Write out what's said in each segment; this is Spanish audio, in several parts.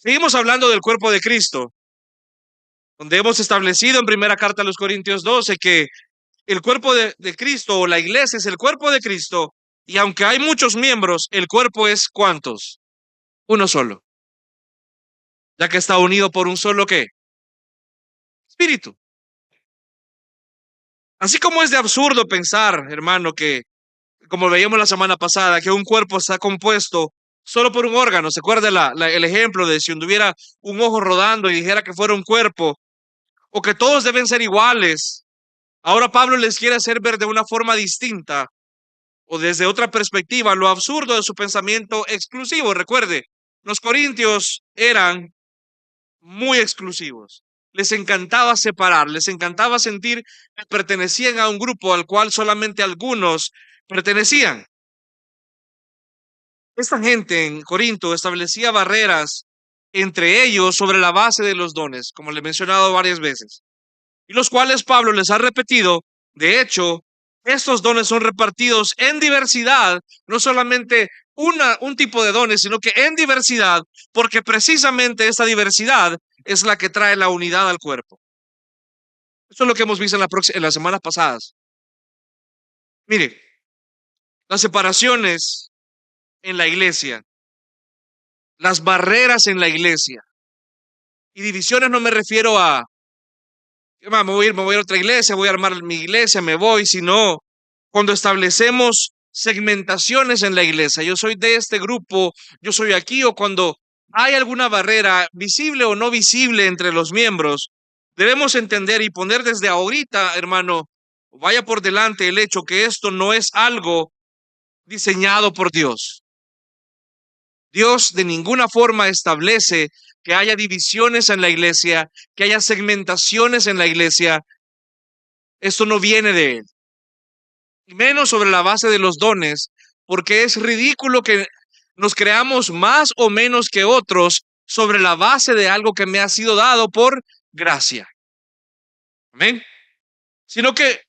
Seguimos hablando del cuerpo de Cristo, donde hemos establecido en primera carta a los Corintios 12 que el cuerpo de Cristo o la iglesia es el cuerpo de Cristo, y aunque hay muchos miembros, el cuerpo es ¿cuántos? Uno solo, ya que está unido por un solo ¿qué? Espíritu. Así como es de absurdo pensar, hermano, que como veíamos la semana pasada, que un cuerpo está compuesto solo por un órgano. ¿Se acuerda el ejemplo de si hubiera un ojo rodando y dijera que fuera un cuerpo, o que todos deben ser iguales? Ahora Pablo les quiere hacer ver de una forma distinta o desde otra perspectiva lo absurdo de su pensamiento exclusivo. Recuerde, los corintios eran muy exclusivos. Les encantaba separar, les encantaba sentir que pertenecían a un grupo al cual solamente algunos pertenecían. Esta gente en Corinto establecía barreras entre ellos sobre la base de los dones, como le he mencionado varias veces, y los cuales Pablo les ha repetido. De hecho, estos dones son repartidos en diversidad, no solamente un tipo de dones, sino que en diversidad, porque precisamente esta diversidad es la que trae la unidad al cuerpo. Eso es lo que hemos visto en las semanas pasadas. Mire, las separaciones en la iglesia, las barreras en la iglesia, y divisiones no me refiero a me voy a ir a otra iglesia, voy a armar mi iglesia, me voy, sino cuando establecemos segmentaciones en la iglesia, yo soy de este grupo, yo soy aquí, o cuando hay alguna barrera visible o no visible entre los miembros, debemos entender y poner desde ahorita, hermano, vaya por delante el hecho que esto no es algo diseñado por Dios. Dios de ninguna forma establece que haya divisiones en la iglesia, que haya segmentaciones en la iglesia. Esto no viene de Él. Y menos sobre la base de los dones, porque es ridículo que nos creamos más o menos que otros sobre la base de algo que me ha sido dado por gracia. Amén. Sino que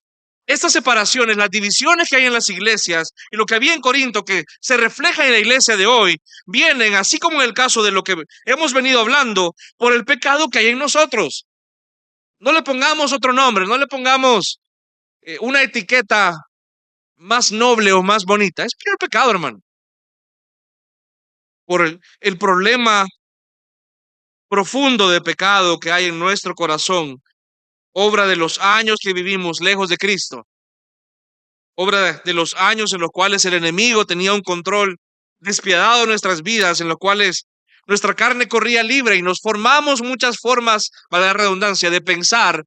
estas separaciones, las divisiones que hay en las iglesias y lo que había en Corinto que se refleja en la iglesia de hoy, vienen, así como en el caso de lo que hemos venido hablando, por el pecado que hay en nosotros. No le pongamos otro nombre, no le pongamos una etiqueta más noble o más bonita. Es el pecado, hermano. Por el problema profundo de pecado que hay en nuestro corazón, obra de los años que vivimos lejos de Cristo, obra de los años en los cuales el enemigo tenía un control despiadado en nuestras vidas, en los cuales nuestra carne corría libre y nos formamos muchas formas, para la redundancia, de pensar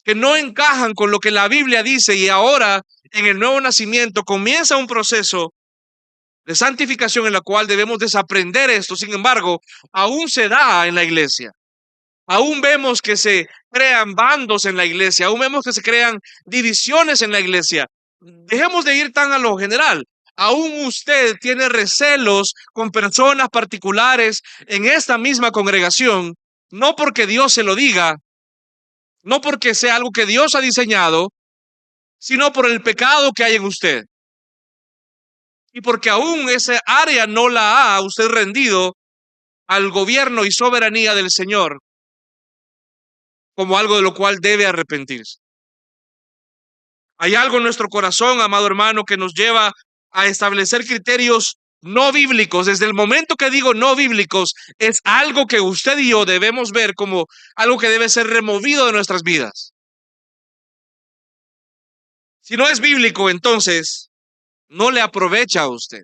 que no encajan con lo que la Biblia dice, y ahora en el nuevo nacimiento comienza un proceso de santificación en la cual debemos desaprender esto. Sin embargo, aún se da en la iglesia. Aún vemos que se crean bandos en la iglesia, aún vemos que se crean divisiones en la iglesia. Dejemos de ir tan a lo general. Aún usted tiene recelos con personas particulares en esta misma congregación, no porque Dios se lo diga, no porque sea algo que Dios ha diseñado, sino por el pecado que hay en usted. Y porque aún esa área no la ha usted rendido al gobierno y soberanía del Señor como algo de lo cual debe arrepentirse. Hay algo en nuestro corazón, amado hermano, que nos lleva a establecer criterios no bíblicos. Desde el momento que digo no bíblicos, es algo que usted y yo debemos ver como algo que debe ser removido de nuestras vidas. Si no es bíblico, entonces no le aprovecha a usted.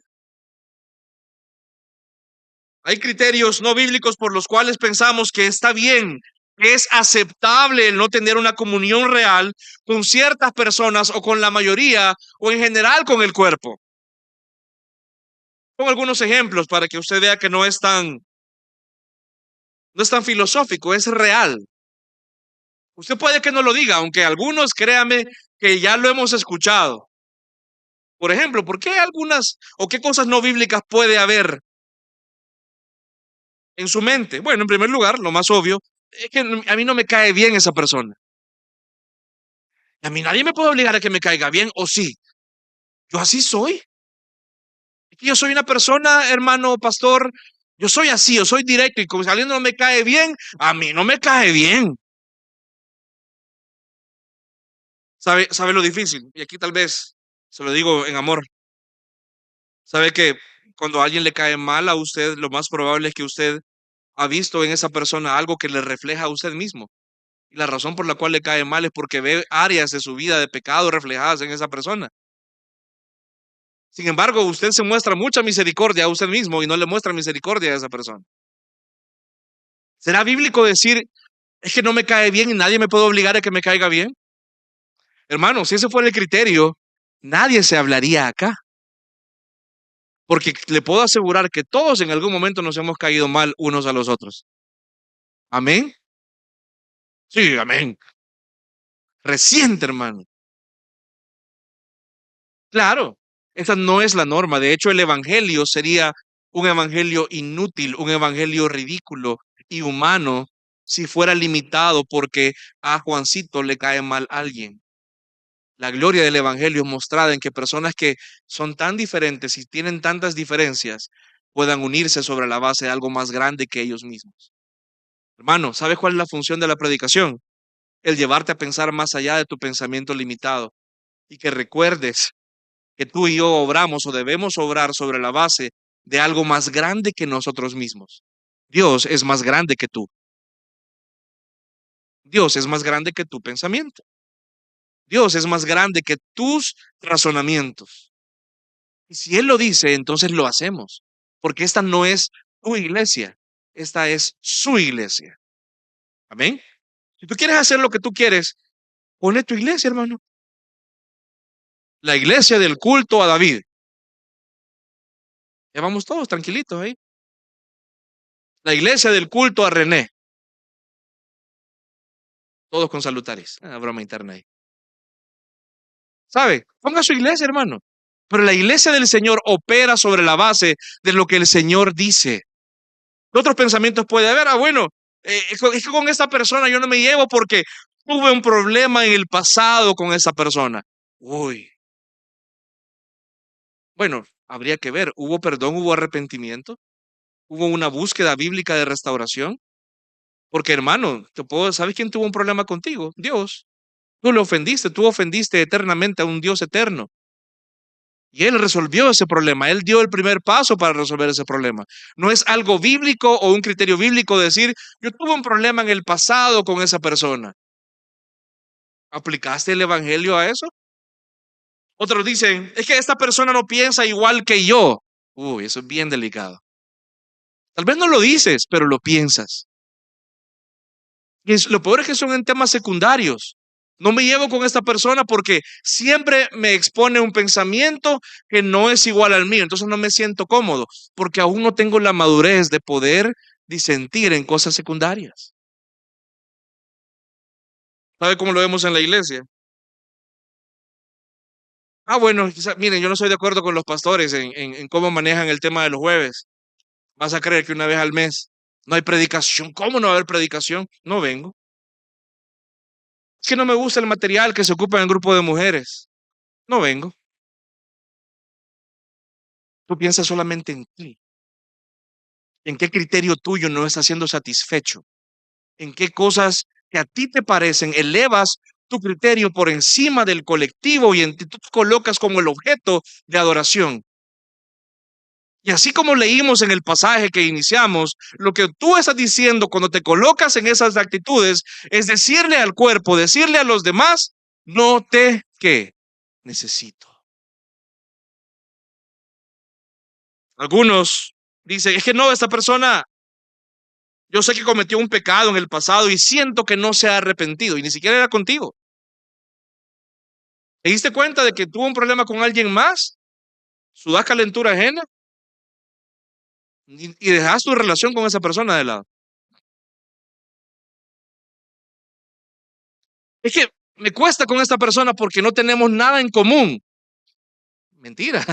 Hay criterios no bíblicos por los cuales pensamos que está bien, que es aceptable el no tener una comunión real con ciertas personas o con la mayoría o en general con el cuerpo. Pongo algunos ejemplos para que usted vea que no es tan filosófico, es real. Usted puede que no lo diga, aunque algunos, créame, que ya lo hemos escuchado. Por ejemplo, ¿por qué algunas o qué cosas no bíblicas puede haber en su mente? Bueno, en primer lugar, lo más obvio es que a mí no me cae bien esa persona. A mí nadie me puede obligar a que me caiga bien, o sí. Yo así soy. Es que yo soy una persona, hermano pastor. Yo soy así, yo soy directo y como si alguien no me cae bien, a mí no me cae bien. ¿Sabe lo difícil? Y aquí tal vez se lo digo en amor. ¿Sabe que cuando a alguien le cae mal a usted, lo más probable es que usted ha visto en esa persona algo que le refleja a usted mismo? Y la razón por la cual le cae mal es porque ve áreas de su vida de pecado reflejadas en esa persona. Sin embargo, usted se muestra mucha misericordia a usted mismo y no le muestra misericordia a esa persona. ¿Será bíblico decir, es que no me cae bien y nadie me puede obligar a que me caiga bien? Hermano, si ese fuera el criterio, nadie se hablaría acá. Porque le puedo asegurar que todos en algún momento nos hemos caído mal unos a los otros. ¿Amén? Sí, amén. Reciente, hermano. Claro, esa no es la norma. De hecho, el evangelio sería un evangelio inútil, un evangelio ridículo y humano si fuera limitado porque a Juancito le cae mal alguien. La gloria del evangelio es mostrada en que personas que son tan diferentes y tienen tantas diferencias puedan unirse sobre la base de algo más grande que ellos mismos. Hermano, ¿sabes cuál es la función de la predicación? El llevarte a pensar más allá de tu pensamiento limitado y que recuerdes que tú y yo obramos o debemos obrar sobre la base de algo más grande que nosotros mismos. Dios es más grande que tú. Dios es más grande que tu pensamiento. Dios es más grande que tus razonamientos. Y si Él lo dice, entonces lo hacemos. Porque esta no es tu iglesia. Esta es su iglesia. Amén. Si tú quieres hacer lo que tú quieres, ponle tu iglesia, hermano. La iglesia del culto a David. Ya vamos todos tranquilitos ahí. La iglesia del culto a René. Todos con salutares. Broma interna ahí. ¿Sabe? Ponga su iglesia, hermano. Pero la iglesia del Señor opera sobre la base de lo que el Señor dice. ¿Qué otros pensamientos puede haber? Bueno, es que con esta persona yo no me llevo porque tuve un problema en el pasado con esa persona. Uy, bueno, habría que ver. ¿Hubo perdón, hubo arrepentimiento? ¿Hubo una búsqueda bíblica de restauración? Porque, hermano, ¿sabes quién tuvo un problema contigo? Dios. Tú ofendiste eternamente a un Dios eterno. Y Él resolvió ese problema. Él dio el primer paso para resolver ese problema. No es algo bíblico o un criterio bíblico decir, yo tuve un problema en el pasado con esa persona. ¿Aplicaste el evangelio a eso? Otros dicen, es que esta persona no piensa igual que yo. Uy, eso es bien delicado. Tal vez no lo dices, pero lo piensas. Y lo peor es que son en temas secundarios. No me llevo con esta persona porque siempre me expone un pensamiento que no es igual al mío. Entonces no me siento cómodo porque aún no tengo la madurez de poder disentir en cosas secundarias. ¿Sabe cómo lo vemos en la iglesia? Bueno, miren, yo no estoy de acuerdo con los pastores en cómo manejan el tema de los jueves. Vas a creer que una vez al mes no hay predicación. ¿Cómo no va a haber predicación? No vengo. Es que no me gusta el material que se ocupa en el grupo de mujeres. No vengo. Tú piensas solamente en ti. ¿En qué criterio tuyo no está siendo satisfecho? ¿En qué cosas que a ti te parecen elevas tu criterio por encima del colectivo y en ti tú te colocas como el objeto de adoración? Y así como leímos en el pasaje que iniciamos, lo que tú estás diciendo cuando te colocas en esas actitudes es decirle al cuerpo, decirle a los demás, no te que necesito. Algunos dicen, es que no, esta persona, yo sé que cometió un pecado en el pasado y siento que no se ha arrepentido y ni siquiera era contigo. ¿Te diste cuenta de que tuvo un problema con alguien más? ¿Sudas calentura ajena? Y dejas tu relación con esa persona de lado. Es que me cuesta con esta persona porque no tenemos nada en común. Mentira,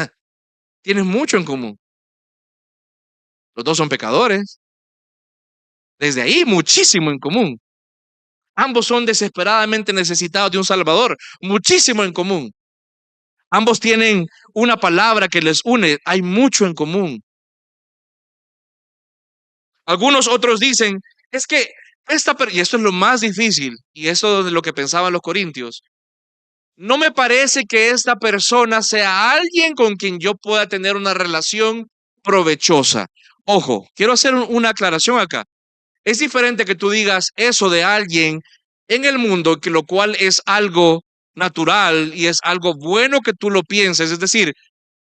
tienes mucho en común. Los dos son pecadores. Desde ahí, muchísimo en común. Ambos son desesperadamente necesitados de un Salvador. Muchísimo en común. Ambos tienen una palabra que les une. Hay mucho en común. Algunos otros dicen, es que y esto es lo más difícil, y eso es lo que pensaban los corintios, no me parece que esta persona sea alguien con quien yo pueda tener una relación provechosa. Ojo, quiero hacer una aclaración acá. Es diferente que tú digas eso de alguien en el mundo, que lo cual es algo natural y es algo bueno que tú lo pienses, es decir,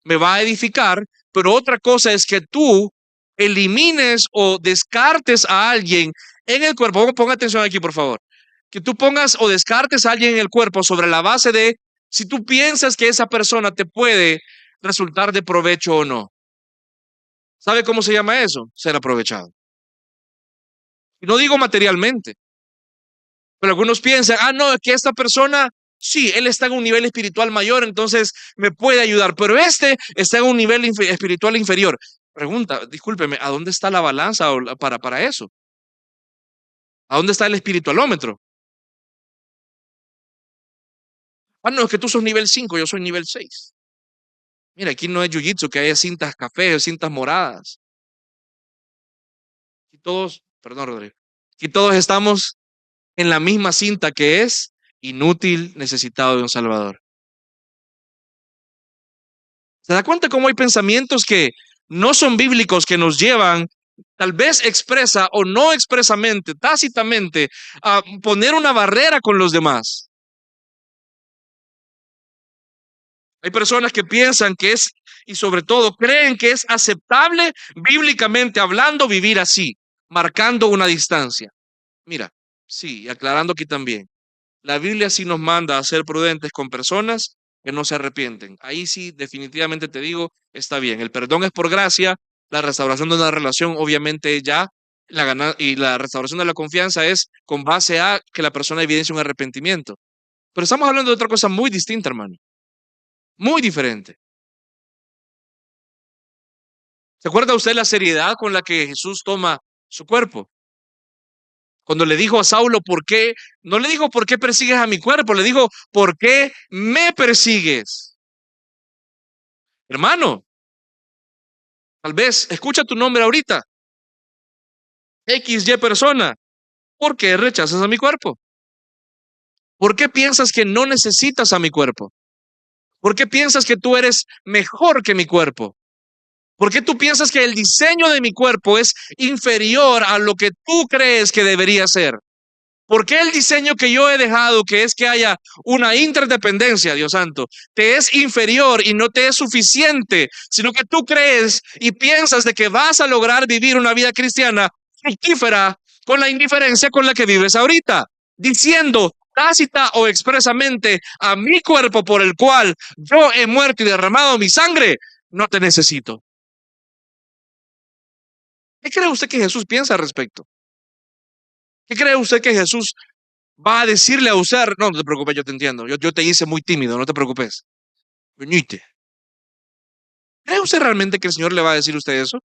me va a edificar, pero otra cosa es que tú elimines o descartes a alguien en el cuerpo. Ponga atención aquí, por favor. Que tú pongas o descartes a alguien en el cuerpo sobre la base de si tú piensas que esa persona te puede resultar de provecho o no. ¿Sabe cómo se llama eso? Ser aprovechado. Y no digo materialmente, pero algunos piensan, no, es que esta persona, sí, él está en un nivel espiritual mayor, entonces me puede ayudar, pero este está en un nivel espiritual inferior. Pregunta, discúlpeme, ¿a dónde está la balanza para eso? ¿A dónde está el espiritualómetro? No, es que tú sos nivel 5, yo soy nivel 6. Mira, aquí no es jiu-jitsu, que haya cintas café o cintas moradas. Aquí todos, perdón, Rodrigo, aquí todos estamos en la misma cinta que es inútil, necesitado de un Salvador. ¿Se da cuenta cómo hay pensamientos que no son bíblicos, que nos llevan, tal vez expresa o no expresamente, tácitamente, a poner una barrera con los demás? Hay personas que piensan que es, y sobre todo creen que es aceptable bíblicamente hablando vivir así, marcando una distancia. Mira, sí, y aclarando aquí también, la Biblia sí nos manda a ser prudentes con personas que no se arrepienten. Ahí sí, definitivamente te digo, está bien. El perdón es por gracia, la restauración de una relación, obviamente ya, y la restauración de la confianza es con base a que la persona evidencia un arrepentimiento. Pero estamos hablando de otra cosa muy distinta, hermano. Muy diferente. ¿Se acuerda usted la seriedad con la que Jesús toma su cuerpo? Cuando le dijo a Saulo, ¿por qué? No le dijo, ¿por qué persigues a mi cuerpo? Le dijo, ¿por qué me persigues? Hermano, tal vez escucha tu nombre ahorita. XY persona. ¿Por qué rechazas a mi cuerpo? ¿Por qué piensas que no necesitas a mi cuerpo? ¿Por qué piensas que tú eres mejor que mi cuerpo? ¿Por qué tú piensas que el diseño de mi cuerpo es inferior a lo que tú crees que debería ser? ¿Por qué el diseño que yo he dejado, que es que haya una interdependencia, Dios santo, te es inferior y no te es suficiente, sino que tú crees y piensas de que vas a lograr vivir una vida cristiana fructífera con la indiferencia con la que vives ahorita, diciendo tácita o expresamente a mi cuerpo por el cual yo he muerto y derramado mi sangre, no te necesito? ¿Qué cree usted que Jesús piensa al respecto? ¿Qué cree usted que Jesús va a decirle a usted? No, no te preocupes, yo te entiendo. Yo te hice muy tímido, no te preocupes. Venite. ¿Cree usted realmente que el Señor le va a decir a usted eso?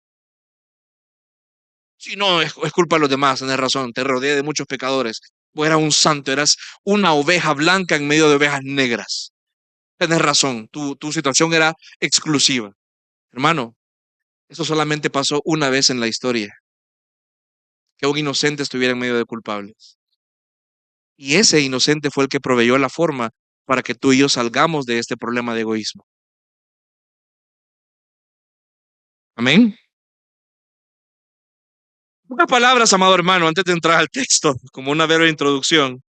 Sí, no, es culpa de los demás, tenés razón. Te rodeé de muchos pecadores. Vos eras un santo, eras una oveja blanca en medio de ovejas negras. Tenés razón, tu situación era exclusiva. Hermano, eso solamente pasó una vez en la historia, que un inocente estuviera en medio de culpables. Y ese inocente fue el que proveyó la forma para que tú y yo salgamos de este problema de egoísmo. Amén. Pocas palabras, amado hermano, antes de entrar al texto, como una breve introducción.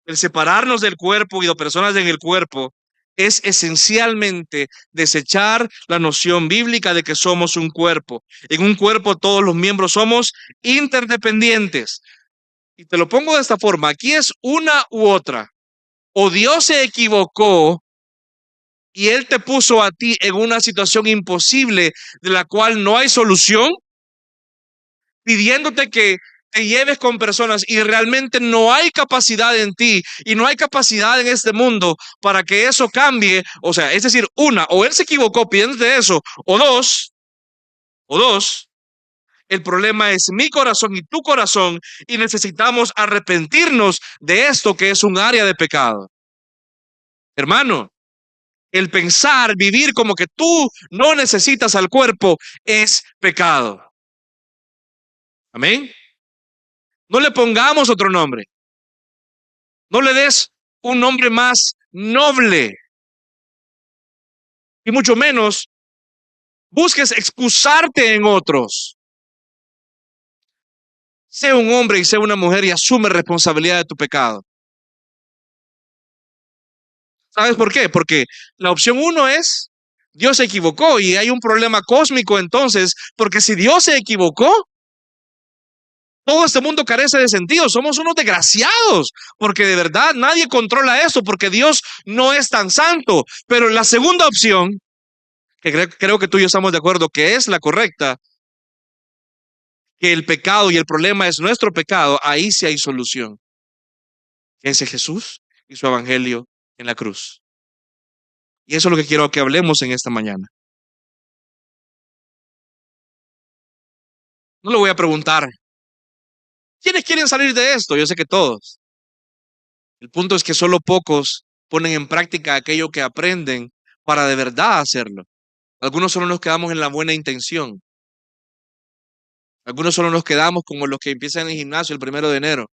El separarnos del cuerpo y de personas en el cuerpo es esencialmente desechar la noción bíblica de que somos un cuerpo. En un cuerpo todos los miembros somos interdependientes. Y te lo pongo de esta forma, aquí es una u otra. O Dios se equivocó y Él te puso a ti en una situación imposible de la cual no hay solución, pidiéndote que te lleves con personas y realmente no hay capacidad en ti y no hay capacidad en este mundo para que eso cambie. O sea, es decir, una, o él se equivocó pidiéndote eso, o dos, el problema es mi corazón y tu corazón y necesitamos arrepentirnos de esto que es un área de pecado. Hermano, el pensar, vivir como que tú no necesitas al cuerpo es pecado. Amén. No le pongamos otro nombre. No le des un nombre más noble. Y mucho menos busques excusarte en otros. Sé un hombre y sé una mujer y asume responsabilidad de tu pecado. ¿Sabes por qué? Porque la opción uno es, Dios se equivocó y hay un problema cósmico entonces, porque si Dios se equivocó, todo este mundo carece de sentido, somos unos desgraciados, porque de verdad nadie controla eso, porque Dios no es tan santo. Pero la segunda opción, que creo que tú y yo estamos de acuerdo que es la correcta, que el pecado y el problema es nuestro pecado, ahí sí hay solución. Ese Jesús y su evangelio en la cruz. Y eso es lo que quiero que hablemos en esta mañana. No le voy a preguntar, ¿quiénes quieren salir de esto? Yo sé que todos. El punto es que solo pocos ponen en práctica aquello que aprenden para de verdad hacerlo. Algunos solo nos quedamos en la buena intención. Algunos solo nos quedamos como los que empiezan en el gimnasio el 1 de enero.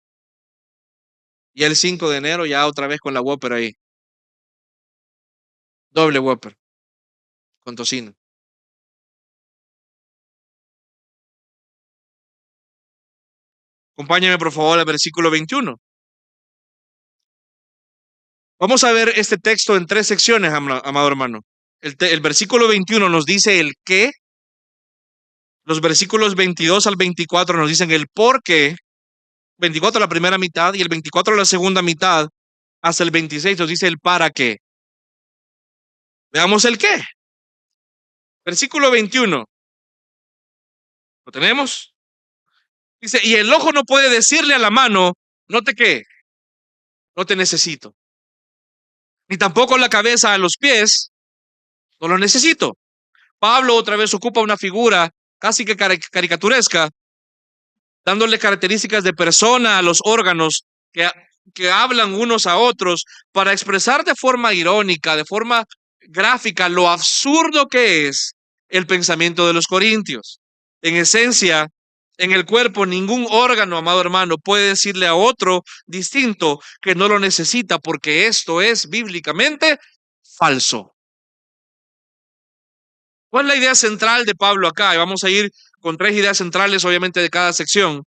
Y el 5 de enero ya otra vez con la Whopper ahí. Doble Whopper con tocino. Acompáñame por favor al versículo 21. Vamos a ver este texto en tres secciones, amado hermano. El versículo 21 nos dice el qué. Los versículos 22 al 24 nos dicen el por qué. 24 la primera mitad y el 24 la segunda mitad. Hasta el 26 nos dice el para qué. Veamos el qué. Versículo 21. ¿Lo tenemos? Dice, y el ojo no puede decirle a la mano, no te qué, no te necesito. Ni tampoco la cabeza a los pies, no lo necesito. Pablo otra vez ocupa una figura casi que caricaturesca, dándole características de persona a los órganos que hablan unos a otros para expresar de forma irónica, de forma gráfica, lo absurdo que es el pensamiento de los corintios. En esencia, en el cuerpo, ningún órgano, amado hermano, puede decirle a otro distinto que no lo necesita, porque esto es bíblicamente falso. ¿Cuál es la idea central de Pablo acá? Y vamos a ir con tres ideas centrales, obviamente, de cada sección.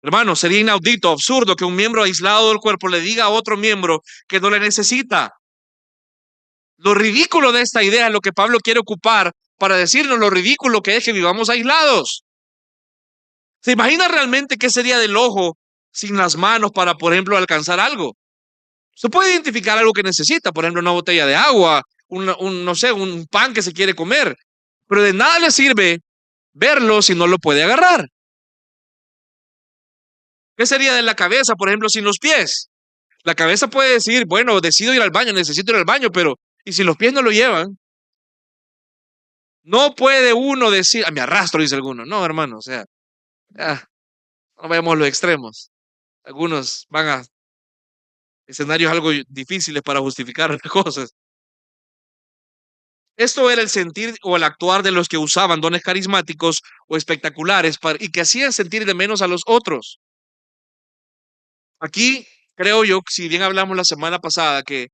Hermano, sería inaudito, absurdo que un miembro aislado del cuerpo le diga a otro miembro que no le necesita. Lo ridículo de esta idea es lo que Pablo quiere ocupar para decirnos lo ridículo que es que vivamos aislados. ¿Se imagina realmente qué sería del ojo sin las manos para, por ejemplo, alcanzar algo? Se puede identificar algo que necesita, por ejemplo, una botella de agua, no sé, un pan que se quiere comer, pero de nada le sirve verlo si no lo puede agarrar. ¿Qué sería de la cabeza, por ejemplo, sin los pies? La cabeza puede decir, bueno, decido ir al baño, necesito ir al baño, pero ¿y si los pies no lo llevan? No puede uno decir, me arrastro, dice alguno. No, hermano, o sea, ya, no vayamos a los extremos. Algunos van a escenarios algo difíciles para justificar las cosas. Esto era el sentir o el actuar de los que usaban dones carismáticos o espectaculares y que hacían sentir de menos a los otros. Aquí creo yo, si bien hablamos la semana pasada, que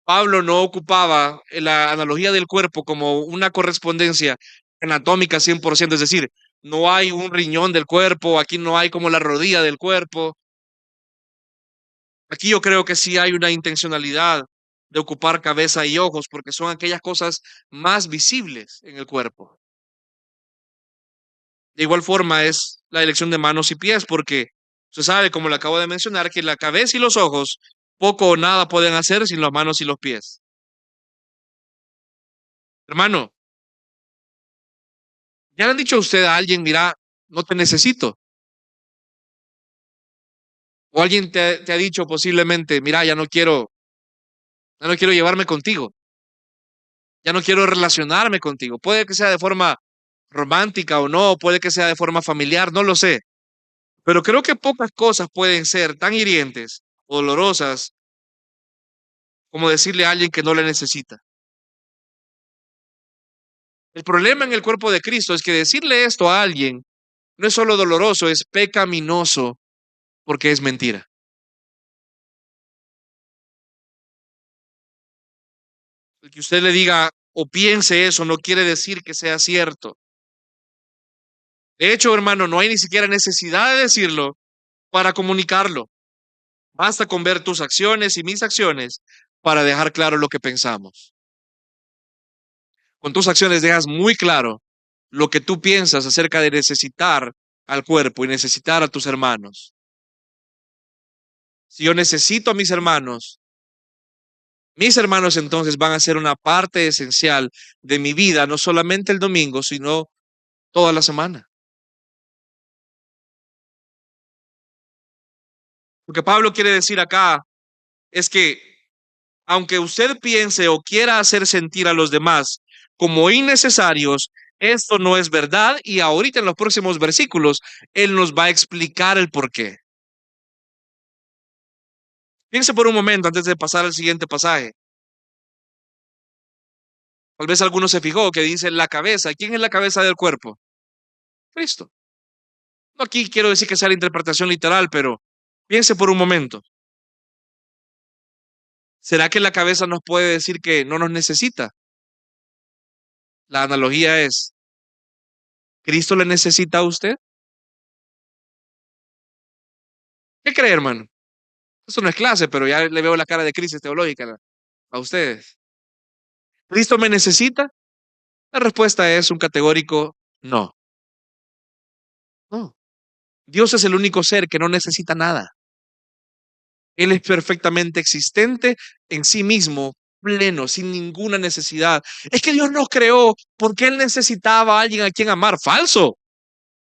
Pablo no ocupaba la analogía del cuerpo como una correspondencia anatómica 100%, es decir, no hay un riñón del cuerpo, aquí no hay como la rodilla del cuerpo. Aquí yo creo que sí hay una intencionalidad de ocupar cabeza y ojos, porque son aquellas cosas más visibles en el cuerpo. De igual forma es la elección de manos y pies, porque se sabe, como le acabo de mencionar, que la cabeza y los ojos poco o nada pueden hacer sin las manos y los pies. Hermano, ¿ya le han dicho a usted a alguien, mira, no te necesito? O alguien te ha dicho posiblemente, mira, ya no quiero llevarme contigo, ya no quiero relacionarme contigo. Puede que sea de forma romántica o no, puede que sea de forma familiar, no lo sé. Pero creo que pocas cosas pueden ser tan hirientes o dolorosas como decirle a alguien que no le necesita. El problema en el cuerpo de Cristo es que decirle esto a alguien no es solo doloroso, es pecaminoso porque es mentira. El que usted le diga o piense eso no quiere decir que sea cierto. De hecho, hermano, no hay ni siquiera necesidad de decirlo para comunicarlo. Basta con ver tus acciones y mis acciones para dejar claro lo que pensamos. Con tus acciones dejas muy claro lo que tú piensas acerca de necesitar al cuerpo y necesitar a tus hermanos. Si yo necesito a mis hermanos entonces van a ser una parte esencial de mi vida, no solamente el domingo, sino toda la semana. Lo que Pablo quiere decir acá es que aunque usted piense o quiera hacer sentir a los demás como innecesarios, esto no es verdad y ahorita en los próximos versículos él nos va a explicar el por qué. Piense por un momento antes de pasar al siguiente pasaje. Tal vez alguno se fijó que dice la cabeza. ¿Quién es la cabeza del cuerpo? Cristo. No aquí quiero decir que sea la interpretación literal, pero piense por un momento. ¿Será que la cabeza nos puede decir que no nos necesita? La analogía es, ¿Cristo le necesita a usted? ¿Qué cree, hermano? Esto no es clase, pero ya le veo la cara de crisis teológica a ustedes. ¿Cristo me necesita? La respuesta es un categórico no. No. Dios es el único ser que no necesita nada. Él es perfectamente existente en sí mismo, pleno, sin ninguna necesidad. Es que Dios nos creó porque Él necesitaba a alguien a quien amar. Falso.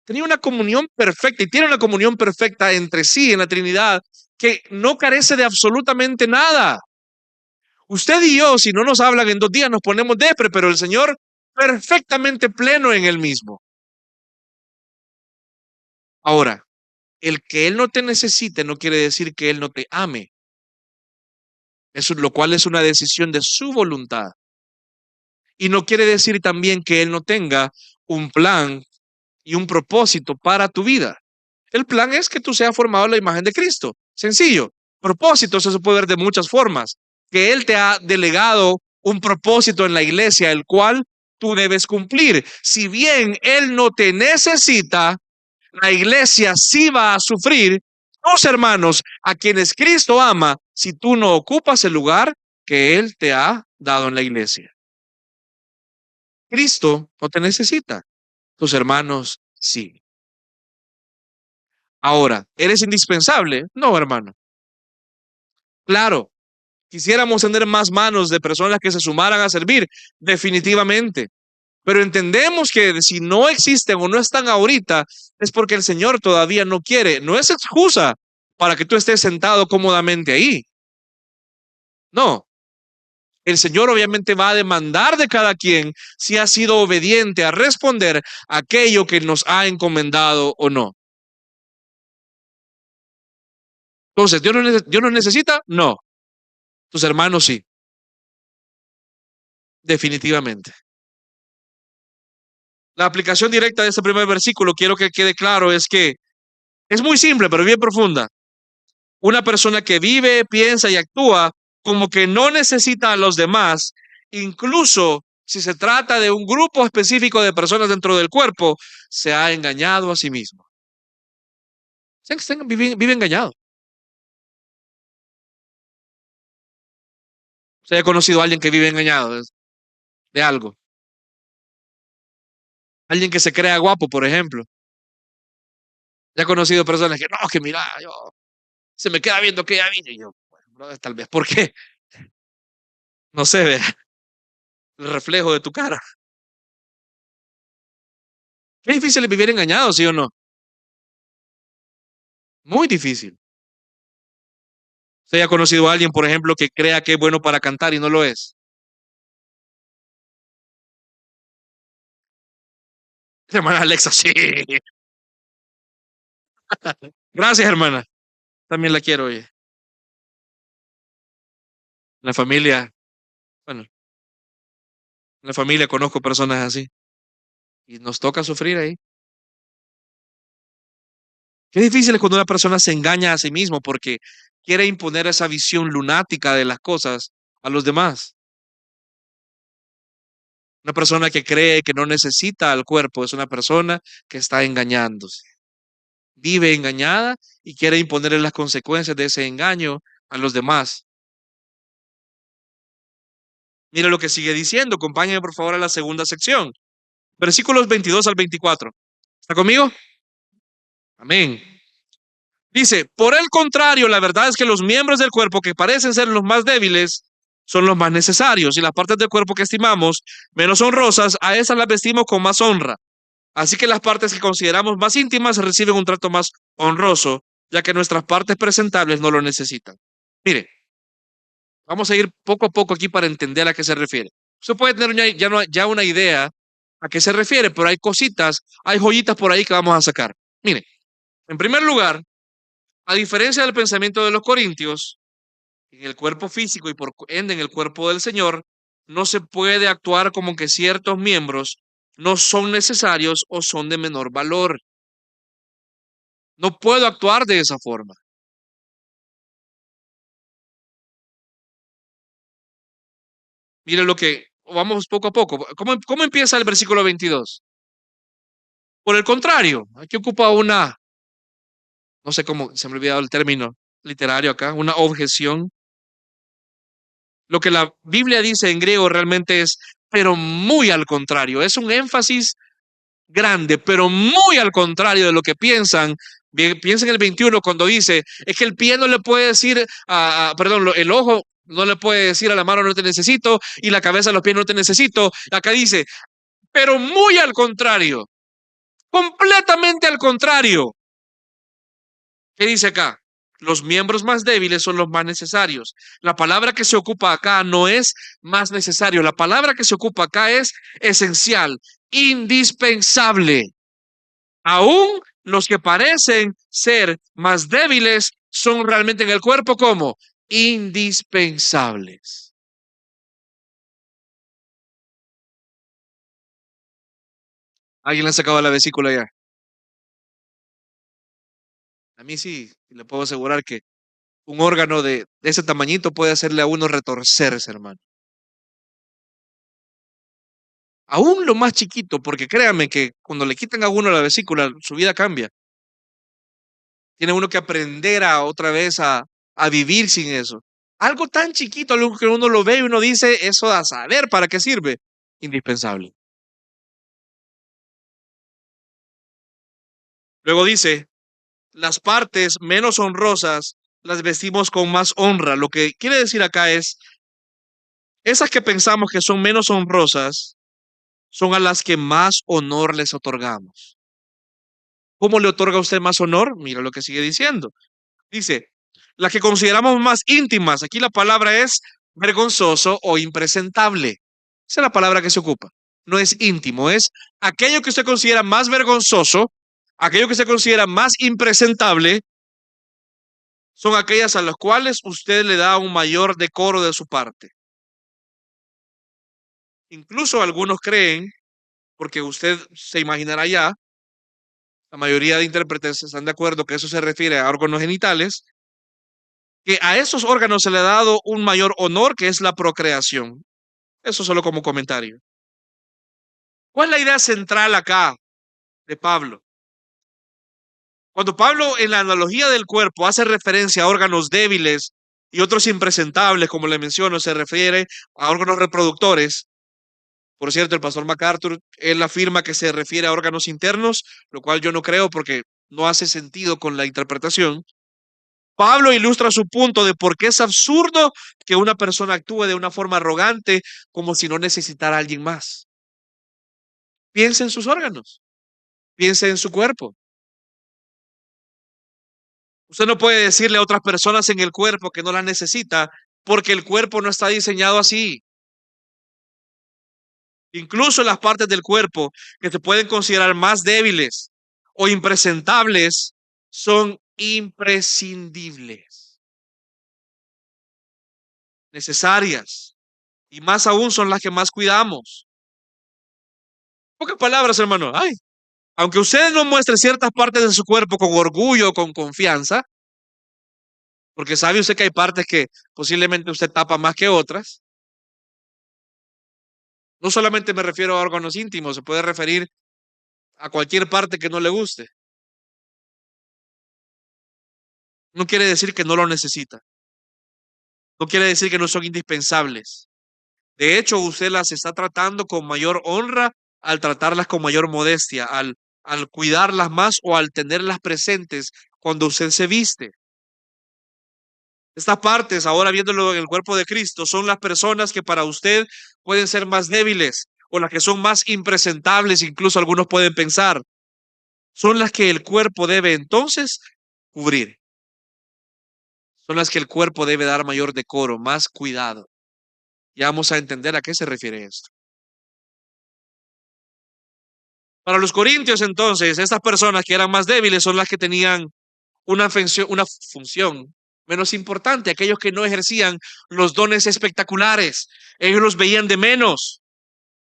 Tenía una comunión perfecta y tiene una comunión perfecta entre sí en la Trinidad que no carece de absolutamente nada. Usted y yo, si no nos hablan en 2 días, nos ponemos depre, pero el Señor perfectamente pleno en Él mismo. Ahora, el que Él no te necesite no quiere decir que Él no te ame. Eso, lo cual es una decisión de su voluntad. Y no quiere decir también que Él no tenga un plan y un propósito para tu vida. El plan es que tú seas formado en la imagen de Cristo. Sencillo. Propósito, eso se puede ver de muchas formas. Que Él te ha delegado un propósito en la iglesia, el cual tú debes cumplir. Si bien Él no te necesita, la iglesia sí va a sufrir tus hermanos a quienes Cristo ama si tú no ocupas el lugar que Él te ha dado en la iglesia. Cristo no te necesita, tus hermanos sí. Ahora, ¿eres indispensable? No, hermano. Claro, quisiéramos tener más manos de personas que se sumaran a servir, definitivamente. Pero entendemos que si no existen o no están ahorita, es porque el Señor todavía no quiere. No es excusa para que tú estés sentado cómodamente ahí. No, el Señor obviamente va a demandar de cada quien si ha sido obediente a responder aquello que nos ha encomendado o no. Entonces, ¿Dios nos necesita? No. Tus hermanos sí, definitivamente. La aplicación directa de este primer versículo, quiero que quede claro, es que es muy simple, pero bien profunda. Una persona que vive, piensa y actúa como que no necesita a los demás, incluso si se trata de un grupo específico de personas dentro del cuerpo, se ha engañado a sí mismo. Vive engañado. Se ha conocido a alguien que vive engañado de algo. Alguien que se crea guapo, por ejemplo. Ya he conocido personas que no, que mira, yo se me queda viendo que ya vine. Y yo, bueno, brother, tal vez, ¿por qué? No sé, ve el reflejo de tu cara. Qué difícil es vivir engañado, ¿sí o no? Muy difícil. ¿Usted ha conocido a alguien, por ejemplo, que crea que es bueno para cantar y no lo es? Hermana Alexa, sí. Gracias, hermana. También la quiero, oye. En la familia, bueno, en la familia conozco personas así. Y nos toca sufrir ahí. Qué difícil es cuando una persona se engaña a sí mismo porque quiere imponer esa visión lunática de las cosas a los demás. Una persona que cree que no necesita al cuerpo es una persona que está engañándose. Vive engañada y quiere imponerle las consecuencias de ese engaño a los demás. Mire lo que sigue diciendo. Acompáñenme por favor a la segunda sección. Versículos 22 al 24. ¿Está conmigo? Amén. Dice, por el contrario, la verdad es que los miembros del cuerpo que parecen ser los más débiles son los más necesarios y las partes del cuerpo que estimamos menos honrosas, a esas las vestimos con más honra. Así que las partes que consideramos más íntimas reciben un trato más honroso, ya que nuestras partes presentables no lo necesitan. Mire, vamos a ir poco a poco aquí para entender a qué se refiere. Usted puede tener ya una idea a qué se refiere, pero hay cositas, hay joyitas por ahí que vamos a sacar. Mire, en primer lugar, a diferencia del pensamiento de los corintios, en el cuerpo físico y por ende en el cuerpo del Señor, no se puede actuar como que ciertos miembros no son necesarios o son de menor valor. No puedo actuar de esa forma. Mire lo que, vamos poco a poco. ¿Cómo empieza el versículo 22? Por el contrario, aquí ocupa una, no sé cómo, se me ha olvidado el término literario acá, una objeción. Lo que la Biblia dice en griego realmente es, pero muy al contrario, es un énfasis grande, pero muy al contrario de lo que piensan. Bien, piensa en el 21 cuando dice, es que el pie no le puede decir, perdón, el ojo no le puede decir a la mano no te necesito y la cabeza a los pies no te necesito. Acá dice, pero muy al contrario, completamente al contrario. ¿Qué dice acá? Los miembros más débiles son los más necesarios. La palabra que se ocupa acá no es más necesario, la palabra que se ocupa acá es esencial, indispensable. Aún los que parecen ser más débiles son realmente en el cuerpo como indispensables. ¿Alguien le ha sacado la vesícula ya? A mí sí, le puedo asegurar que un órgano de ese tamañito puede hacerle a uno retorcerse, hermano. Aún lo más chiquito, porque créanme que cuando le quitan a uno la vesícula, su vida cambia. Tiene uno que aprender a otra vez a vivir sin eso. Algo tan chiquito, algo que uno lo ve y uno dice, eso a saber para qué sirve. Indispensable. Luego dice, las partes menos honrosas las vestimos con más honra. Lo que quiere decir acá es, esas que pensamos que son menos honrosas son a las que más honor les otorgamos. ¿Cómo le otorga a usted más honor? Mira lo que sigue diciendo. Dice, las que consideramos más íntimas, aquí la palabra es vergonzoso o impresentable. Esa es la palabra que se ocupa. No es íntimo, es aquello que usted considera más vergonzoso, aquello que usted considera más impresentable, son aquellas a las cuales usted le da un mayor decoro de su parte. Incluso algunos creen, porque usted se imaginará ya, la mayoría de intérpretes están de acuerdo que eso se refiere a órganos genitales, que a esos órganos se le ha dado un mayor honor que es la procreación. Eso solo como comentario. ¿Cuál es la idea central acá de Pablo? Cuando Pablo en la analogía del cuerpo hace referencia a órganos débiles y otros impresentables, como le menciono, se refiere a órganos reproductores. Por cierto, el pastor MacArthur, él afirma que se refiere a órganos internos, lo cual yo no creo porque no hace sentido con la interpretación. Pablo ilustra su punto de por qué es absurdo que una persona actúe de una forma arrogante como si no necesitara a alguien más. Piense en sus órganos, piense en su cuerpo. Usted no puede decirle a otras personas en el cuerpo que no las necesita porque el cuerpo no está diseñado así. Incluso las partes del cuerpo que se pueden considerar más débiles o impresentables son imprescindibles, necesarias, y más aún son las que más cuidamos. Pocas palabras, hermano. Ay, Aunque usted no muestre ciertas partes de su cuerpo con orgullo, con confianza, porque sabe usted que hay partes que posiblemente usted tapa más que otras. No solamente me refiero a órganos íntimos, se puede referir a cualquier parte que no le guste. No quiere decir que no lo necesita. No quiere decir que no son indispensables. De hecho, usted las está tratando con mayor honra al tratarlas con mayor modestia, al cuidarlas más o al tenerlas presentes cuando usted se viste. Estas partes, ahora viéndolo en el cuerpo de Cristo, son las personas que para usted pueden ser más débiles o las que son más impresentables, incluso algunos pueden pensar. Son las que el cuerpo debe entonces cubrir. Son las que el cuerpo debe dar mayor decoro, más cuidado. Ya vamos a entender a qué se refiere esto. Para los corintios, entonces, estas personas que eran más débiles son las que tenían una función menos importante, aquellos que no ejercían los dones espectaculares. Ellos los veían de menos.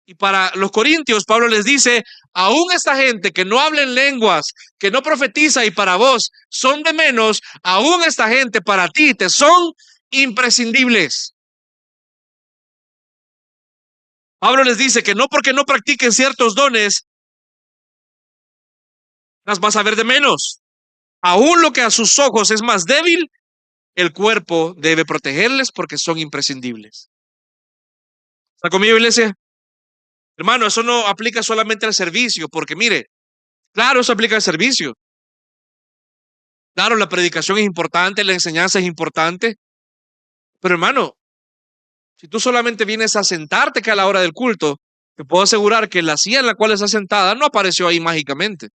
Y para los corintios, Pablo les dice, aún esta gente que no habla en lenguas, que no profetiza y para vos son de menos, aún esta gente para ti te son imprescindibles. Pablo les dice que no porque no practiquen ciertos dones, las vas a ver de menos. Aún lo que a sus ojos es más débil, el cuerpo debe protegerles porque son imprescindibles. ¿Está conmigo, iglesia? Hermano, eso no aplica solamente al servicio, porque mire, claro, eso aplica al servicio. Claro, la predicación es importante, la enseñanza es importante, pero hermano, si tú solamente vienes a sentarte que a la hora del culto, te puedo asegurar que la silla en la cual estás sentada no apareció ahí mágicamente.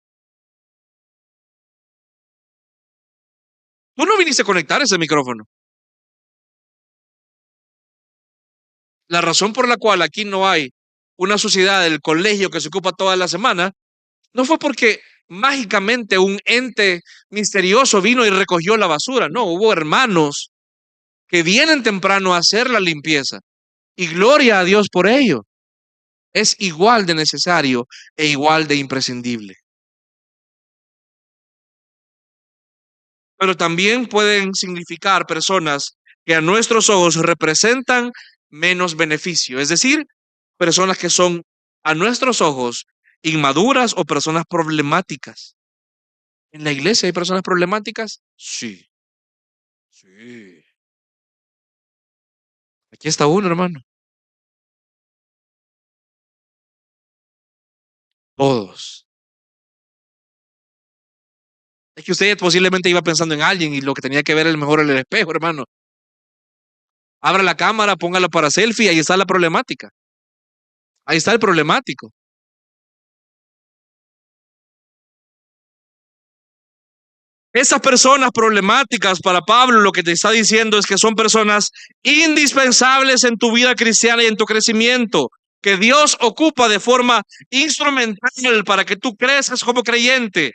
Tú no viniste a conectar ese micrófono. La razón por la cual aquí no hay una sociedad del colegio que se ocupa toda la semana, no fue porque mágicamente un ente misterioso vino y recogió la basura. No, hubo hermanos que vienen temprano a hacer la limpieza. Y gloria a Dios por ello. Es igual de necesario e igual de imprescindible. Pero también pueden significar personas que a nuestros ojos representan menos beneficio. Es decir, personas que son a nuestros ojos inmaduras o personas problemáticas. ¿En la iglesia hay personas problemáticas? Sí, sí. Aquí está uno, hermano. Todos. Es que usted posiblemente iba pensando en alguien y lo que tenía que ver es mejor el espejo, hermano. Abra la cámara, póngala para selfie, ahí está la problemática. Ahí está el problemático. Esas personas problemáticas para Pablo lo que te está diciendo es que son personas indispensables en tu vida cristiana y en tu crecimiento, que Dios ocupa de forma instrumental para que tú crezcas como creyente.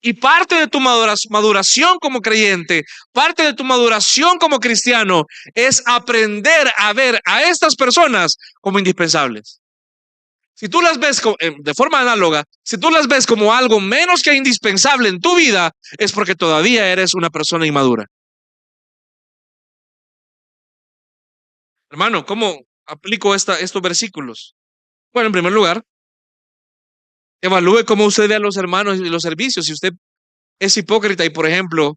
Y parte de tu maduración como creyente, parte de tu maduración como cristiano, es aprender a ver a estas personas como indispensables. Si tú las ves de forma análoga, si tú las ves como algo menos que indispensable en tu vida, es porque todavía eres una persona inmadura. Hermano, ¿cómo aplico estos versículos? Bueno, en primer lugar, evalúe cómo usted ve a los hermanos y los servicios. Si usted es hipócrita y, por ejemplo,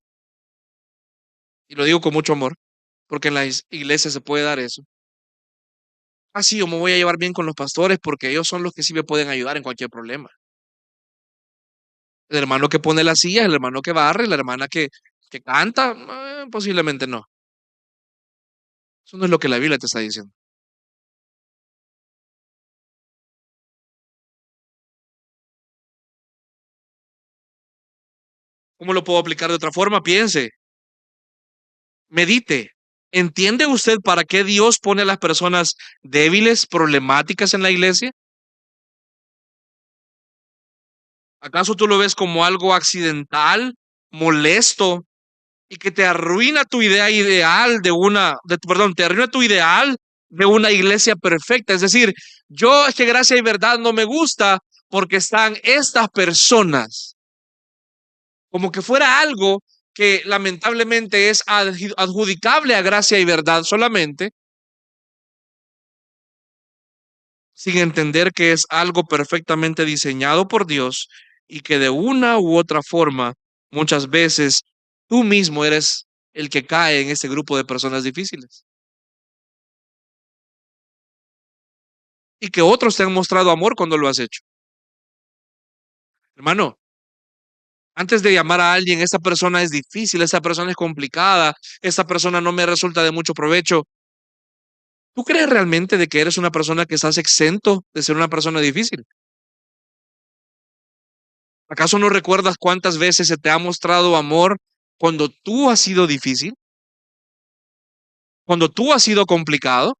y lo digo con mucho amor, porque en las iglesias se puede dar eso. Ah, sí, yo me voy a llevar bien con los pastores porque ellos son los que sí me pueden ayudar en cualquier problema. El hermano que pone las sillas, el hermano que barre, la hermana que canta, posiblemente no. Eso no es lo que la Biblia te está diciendo. ¿Cómo lo puedo aplicar de otra forma? Piense, medite. ¿Entiende usted para qué Dios pone a las personas débiles, problemáticas en la iglesia? ¿Acaso tú lo ves como algo accidental, molesto y que te arruina tu idea ideal perdón, te arruina tu ideal de una iglesia perfecta? Es decir, yo es que gracia y verdad no me gusta porque están estas personas, como que fuera algo que lamentablemente es adjudicable a gracia y verdad solamente, sin entender que es algo perfectamente diseñado por Dios y que de una u otra forma, muchas veces tú mismo eres el que cae en ese grupo de personas difíciles. Y que otros te han mostrado amor cuando lo has hecho. Hermano, antes de llamar a alguien, esta persona es difícil, esta persona es complicada, esta persona no me resulta de mucho provecho. ¿Tú crees realmente de que eres una persona que estás exento de ser una persona difícil? ¿Acaso no recuerdas cuántas veces se te ha mostrado amor cuando tú has sido difícil? Cuando tú has sido complicado,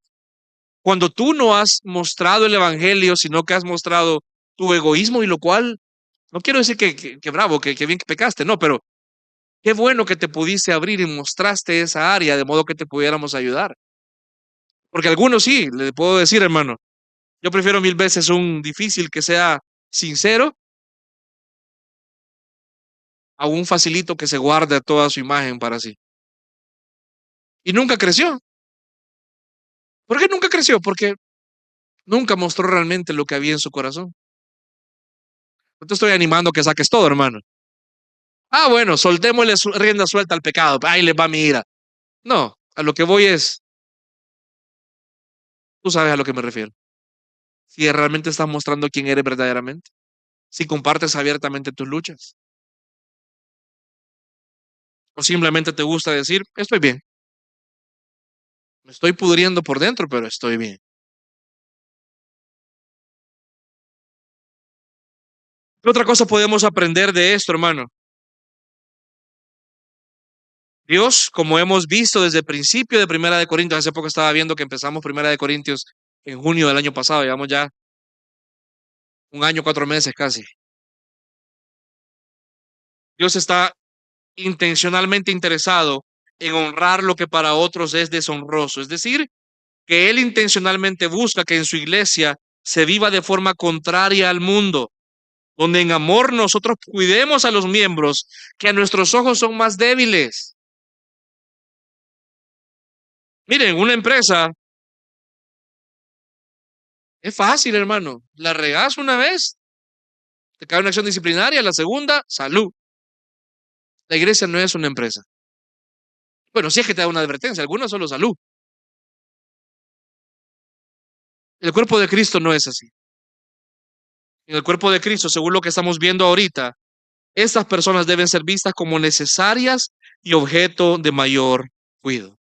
cuando tú no has mostrado el evangelio, sino que has mostrado tu egoísmo y lo cual, no quiero decir que bravo, que bien que pecaste, no, pero qué bueno que te pudiste abrir y mostraste esa área de modo que te pudiéramos ayudar. Porque algunos sí, le puedo decir, hermano, yo prefiero mil veces un difícil que sea sincero a un facilito que se guarde toda su imagen para sí. Y nunca creció. ¿Por qué nunca creció? Porque nunca mostró realmente lo que había en su corazón. No te estoy animando a que saques todo, hermano. Ah, bueno, soltémosle rienda suelta al pecado. Ahí le va mi ira. No, a lo que voy es, tú sabes a lo que me refiero. Si realmente estás mostrando quién eres verdaderamente. Si compartes abiertamente tus luchas. O simplemente te gusta decir, estoy bien. Me estoy pudriendo por dentro, pero estoy bien. ¿Qué otra cosa podemos aprender de esto, hermano? Dios, como hemos visto desde el principio de Primera de Corintios, hace poco estaba viendo que empezamos Primera de Corintios en junio del año pasado, llevamos ya un año, 4 meses casi. Dios está intencionalmente interesado en honrar lo que para otros es deshonroso, es decir, que Él intencionalmente busca que en su iglesia se viva de forma contraria al mundo, donde en amor nosotros cuidemos a los miembros que a nuestros ojos son más débiles. Miren, una empresa es fácil, hermano. La regas una vez, te cae una acción disciplinaria, la segunda, salud. La iglesia no es una empresa. Bueno, si es que te da una advertencia, algunos solo salud. El cuerpo de Cristo no es así. En el cuerpo de Cristo, según lo que estamos viendo ahorita, estas personas deben ser vistas como necesarias y objeto de mayor cuidado.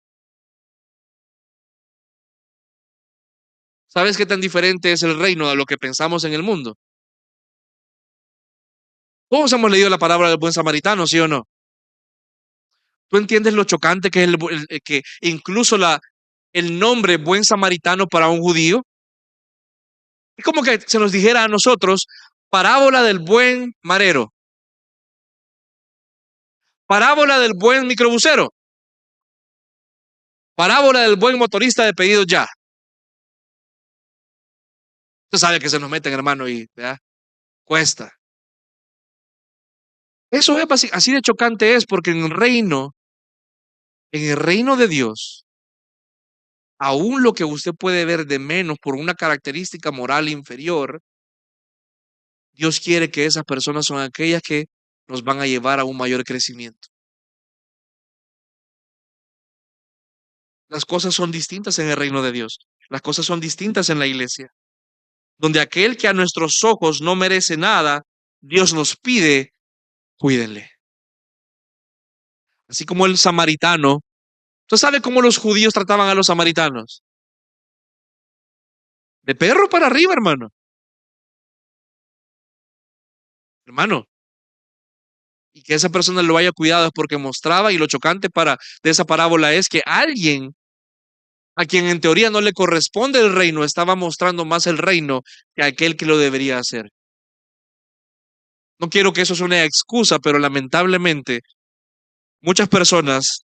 ¿Sabes qué tan diferente es el reino a lo que pensamos en el mundo? Todos hemos leído la palabra del buen samaritano, ¿sí o no? ¿Tú entiendes lo chocante que es que incluso el nombre buen samaritano para un judío? Es como que se nos dijera a nosotros, parábola del buen marero, parábola del buen microbusero, parábola del buen motorista de pedidos ya. Usted sabe que se nos meten, hermano, y ¿verdad? Cuesta. Eso es así de chocante es porque en el reino de Dios, aún lo que usted puede ver de menos por una característica moral inferior, Dios quiere que esas personas son aquellas que nos van a llevar a un mayor crecimiento. Las cosas son distintas en el reino de Dios. Las cosas son distintas en la iglesia, donde aquel que a nuestros ojos no merece nada, Dios nos pide, cuídenle. Así como el samaritano. ¿Usted sabe cómo los judíos trataban a los samaritanos? De perro para arriba, hermano. Hermano, y que esa persona lo haya cuidado es porque mostraba, y lo chocante de esa parábola es que alguien a quien en teoría no le corresponde el reino estaba mostrando más el reino que aquel que lo debería hacer. No quiero que eso sea una excusa, pero lamentablemente muchas personas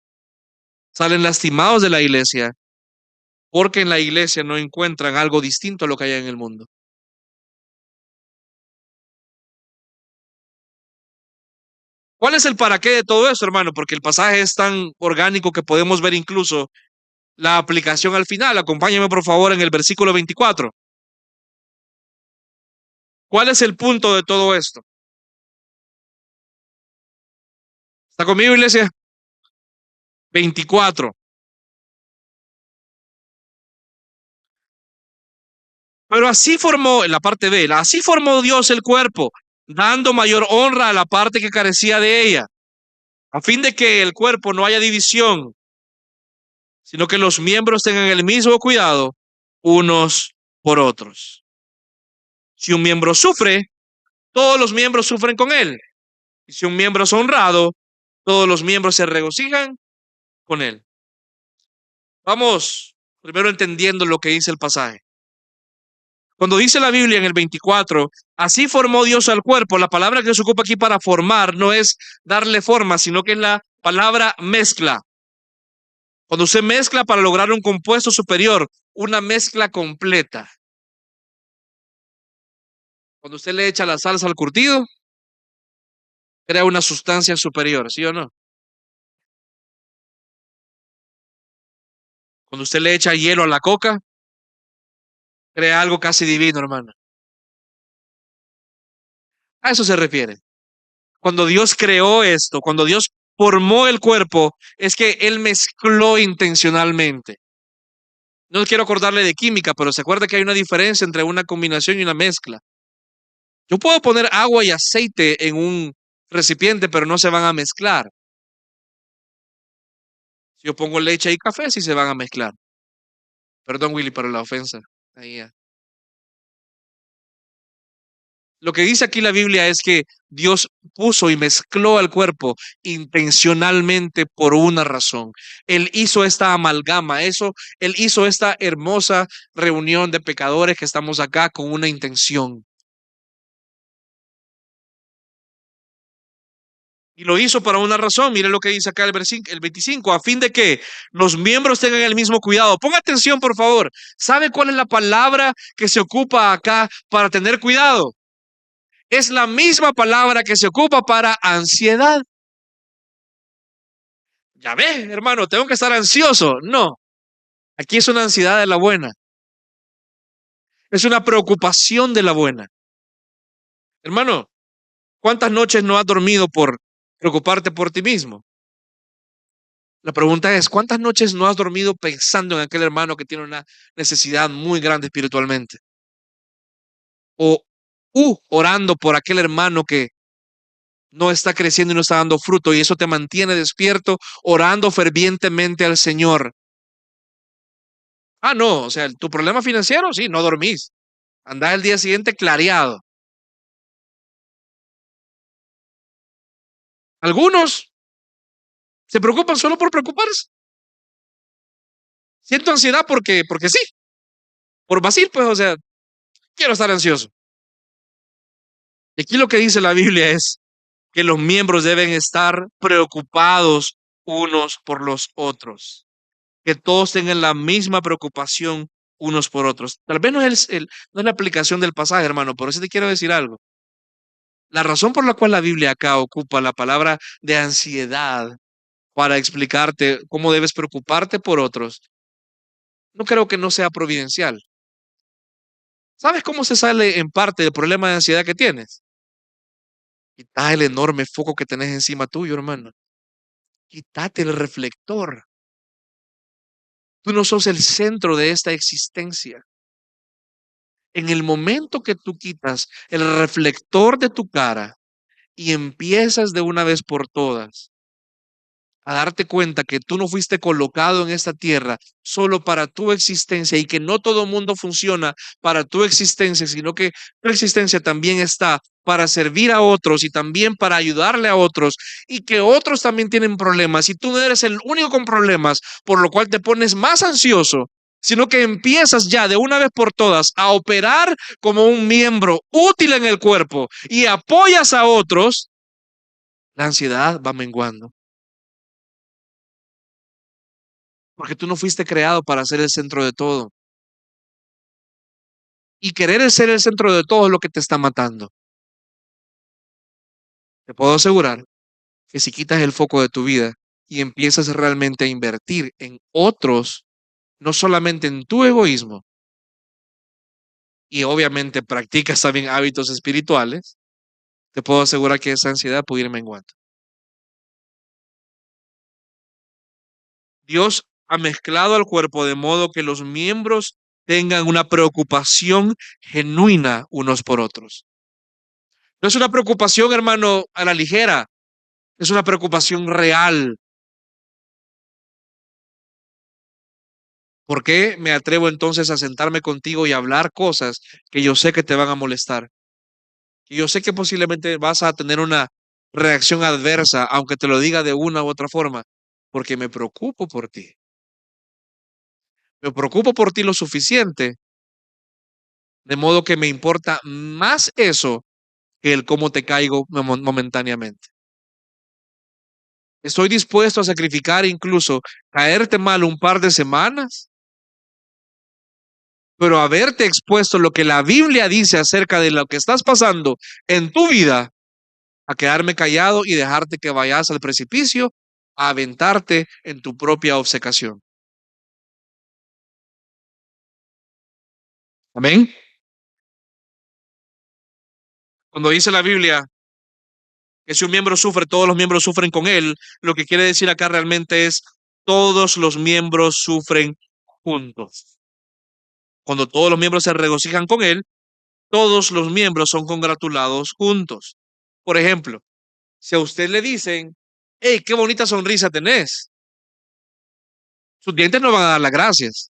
salen lastimados de la iglesia porque en la iglesia no encuentran algo distinto a lo que hay en el mundo. ¿Cuál es el para qué de todo esto, hermano? Porque el pasaje es tan orgánico que podemos ver incluso la aplicación al final. Acompáñame, por favor, en el versículo 24. ¿Cuál es el punto de todo esto? ¿Está conmigo, iglesia? 24. Pero así formó, en la parte B, así formó Dios el cuerpo, dando mayor honra a la parte que carecía de ella, a fin de que el cuerpo no haya división, sino que los miembros tengan el mismo cuidado unos por otros. Si un miembro sufre, todos los miembros sufren con él. Y si un miembro es honrado, todos los miembros se regocijan con él. Vamos primero entendiendo lo que dice el pasaje. Cuando dice la Biblia en el 24, así formó Dios al cuerpo, la palabra que se ocupa aquí para formar no es darle forma, sino que es la palabra mezcla. Cuando usted mezcla para lograr un compuesto superior, una mezcla completa. Cuando usted le echa la salsa al curtido, crea una sustancia superior, ¿sí o no? Cuando usted le echa hielo a la coca, crea algo casi divino, hermano. A eso se refiere. Cuando Dios creó esto, cuando Dios formó el cuerpo, es que Él mezcló intencionalmente. No quiero acordarle de química, pero se acuerda que hay una diferencia entre una combinación y una mezcla. Yo puedo poner agua y aceite en un recipiente, pero no se van a mezclar. Si yo pongo leche y café, sí se van a mezclar. Perdón, Willy, para la ofensa. Ahí ya. Lo que dice aquí la Biblia es que Dios puso y mezcló al cuerpo intencionalmente por una razón. Él hizo esta amalgama, él hizo esta hermosa reunión de pecadores que estamos acá con una intención. Y lo hizo para una razón. Mire lo que dice acá el 25, a fin de que los miembros tengan el mismo cuidado. Ponga atención, por favor. ¿Sabe cuál es la palabra que se ocupa acá para tener cuidado? Es la misma palabra que se ocupa para ansiedad. Ya ves, hermano, tengo que estar ansioso. No, aquí es una ansiedad de la buena. Es una preocupación de la buena. Hermano, ¿cuántas noches no has dormido por preocuparte por ti mismo? La pregunta es, ¿cuántas noches no has dormido pensando en aquel hermano que tiene una necesidad muy grande espiritualmente? O orando por aquel hermano que no está creciendo y no está dando fruto y eso te mantiene despierto orando fervientemente al Señor. Ah, no, o sea, tu problema financiero, sí, no dormís. Andás el día siguiente clareado. Algunos se preocupan solo por preocuparse. Siento ansiedad porque sí, por vacil, pues, o sea, quiero estar ansioso. Y aquí lo que dice la Biblia es que los miembros deben estar preocupados unos por los otros, que todos tengan la misma preocupación unos por otros. Tal vez no es la aplicación del pasaje, hermano, pero sí te quiero decir algo. La razón por la cual la Biblia acá ocupa la palabra de ansiedad para explicarte cómo debes preocuparte por otros, no creo que no sea providencial. ¿Sabes cómo se sale en parte del problema de ansiedad que tienes? Quita el enorme foco que tenés encima tuyo, hermano. Quítate el reflector. Tú no sos el centro de esta existencia. En el momento que tú quitas el reflector de tu cara y empiezas de una vez por todas a darte cuenta que tú no fuiste colocado en esta tierra solo para tu existencia y que no todo mundo funciona para tu existencia, sino que tu existencia también está para servir a otros y también para ayudarle a otros y que otros también tienen problemas y tú no eres el único con problemas, por lo cual te pones más ansioso, sino que empiezas ya de una vez por todas a operar como un miembro útil en el cuerpo y apoyas a otros, la ansiedad va menguando. Porque tú no fuiste creado para ser el centro de todo. Y querer ser el centro de todo es lo que te está matando. Te puedo asegurar. que si quitas el foco de tu vida y empiezas realmente a invertir en otros, no solamente en tu egoísmo, y obviamente practicas también hábitos espirituales, te puedo asegurar que esa ansiedad puede ir menguando. Dios ha mezclado al cuerpo de modo que los miembros tengan una preocupación genuina unos por otros. No es una preocupación, hermano, a la ligera, es una preocupación real. ¿Por qué me atrevo entonces a sentarme contigo y hablar cosas que yo sé que te van a molestar? Y yo sé que posiblemente vas a tener una reacción adversa, aunque te lo diga de una u otra forma, porque me preocupo por ti. Me preocupo por ti lo suficiente, de modo que me importa más eso que el cómo te caigo momentáneamente. Estoy dispuesto a sacrificar incluso caerte mal un par de semanas, pero haberte expuesto lo que la Biblia dice acerca de lo que estás pasando en tu vida, a quedarme callado y dejarte que vayas al precipicio, a aventarte en tu propia obcecación. Amén. Cuando dice la Biblia que si un miembro sufre, todos los miembros sufren con él, lo que quiere decir acá realmente es todos los miembros sufren juntos. Cuando todos los miembros se regocijan con él, todos los miembros son congratulados juntos. Por ejemplo, si a usted le dicen, hey, qué bonita sonrisa tenés, sus dientes no van a dar las gracias,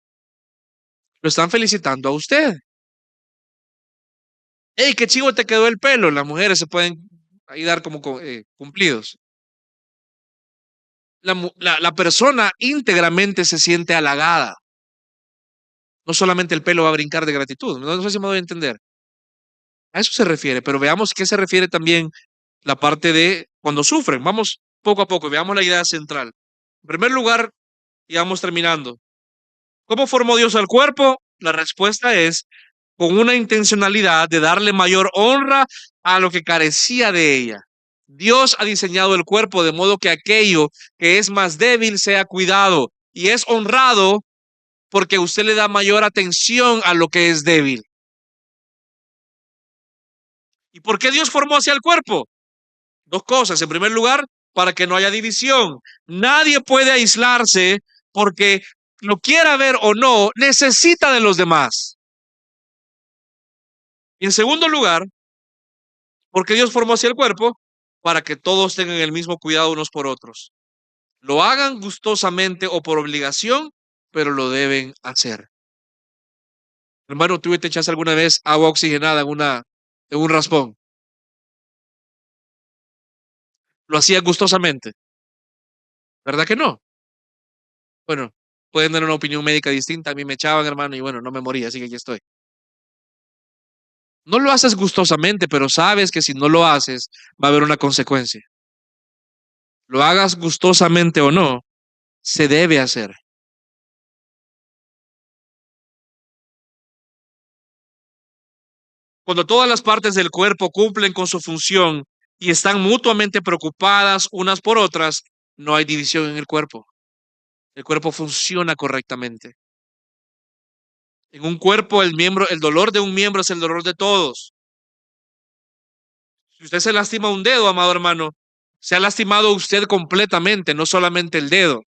lo están felicitando a usted. Hey, qué chivo te quedó el pelo, las mujeres se pueden ahí dar como cumplidos. La persona íntegramente se siente halagada. No solamente el pelo va a brincar de gratitud, no sé si me doy a entender. A eso se refiere, pero veamos qué se refiere también la parte de cuando sufren. Vamos poco a poco, veamos la idea central. En primer lugar, y vamos terminando. ¿Cómo formó Dios al cuerpo? La respuesta es con una intencionalidad de darle mayor honra a lo que carecía de ella. Dios ha diseñado el cuerpo de modo que aquello que es más débil sea cuidado y es honrado porque usted le da mayor atención a lo que es débil. ¿Y por qué Dios formó hacia el cuerpo? Dos cosas. En primer lugar, para que no haya división. Nadie puede aislarse porque lo quiera ver o no, necesita de los demás. Y en segundo lugar, porque Dios formó hacia el cuerpo para que todos tengan el mismo cuidado unos por otros. Lo hagan gustosamente o por obligación, pero lo deben hacer. Hermano, ¿tú te echaste alguna vez agua oxigenada en un raspón? Lo hacía gustosamente, ¿verdad que no? Bueno, pueden dar una opinión médica distinta. A mí me echaban, hermano, y bueno, no me moría, así que aquí estoy. No lo haces gustosamente, pero sabes que si no lo haces, va a haber una consecuencia. Lo hagas gustosamente o no, se debe hacer. Cuando todas las partes del cuerpo cumplen con su función y están mutuamente preocupadas unas por otras, no hay división en el cuerpo. El cuerpo funciona correctamente. En un cuerpo, el dolor de un miembro es el dolor de todos. Si usted se lastima un dedo, amado hermano, se ha lastimado usted completamente, no solamente el dedo.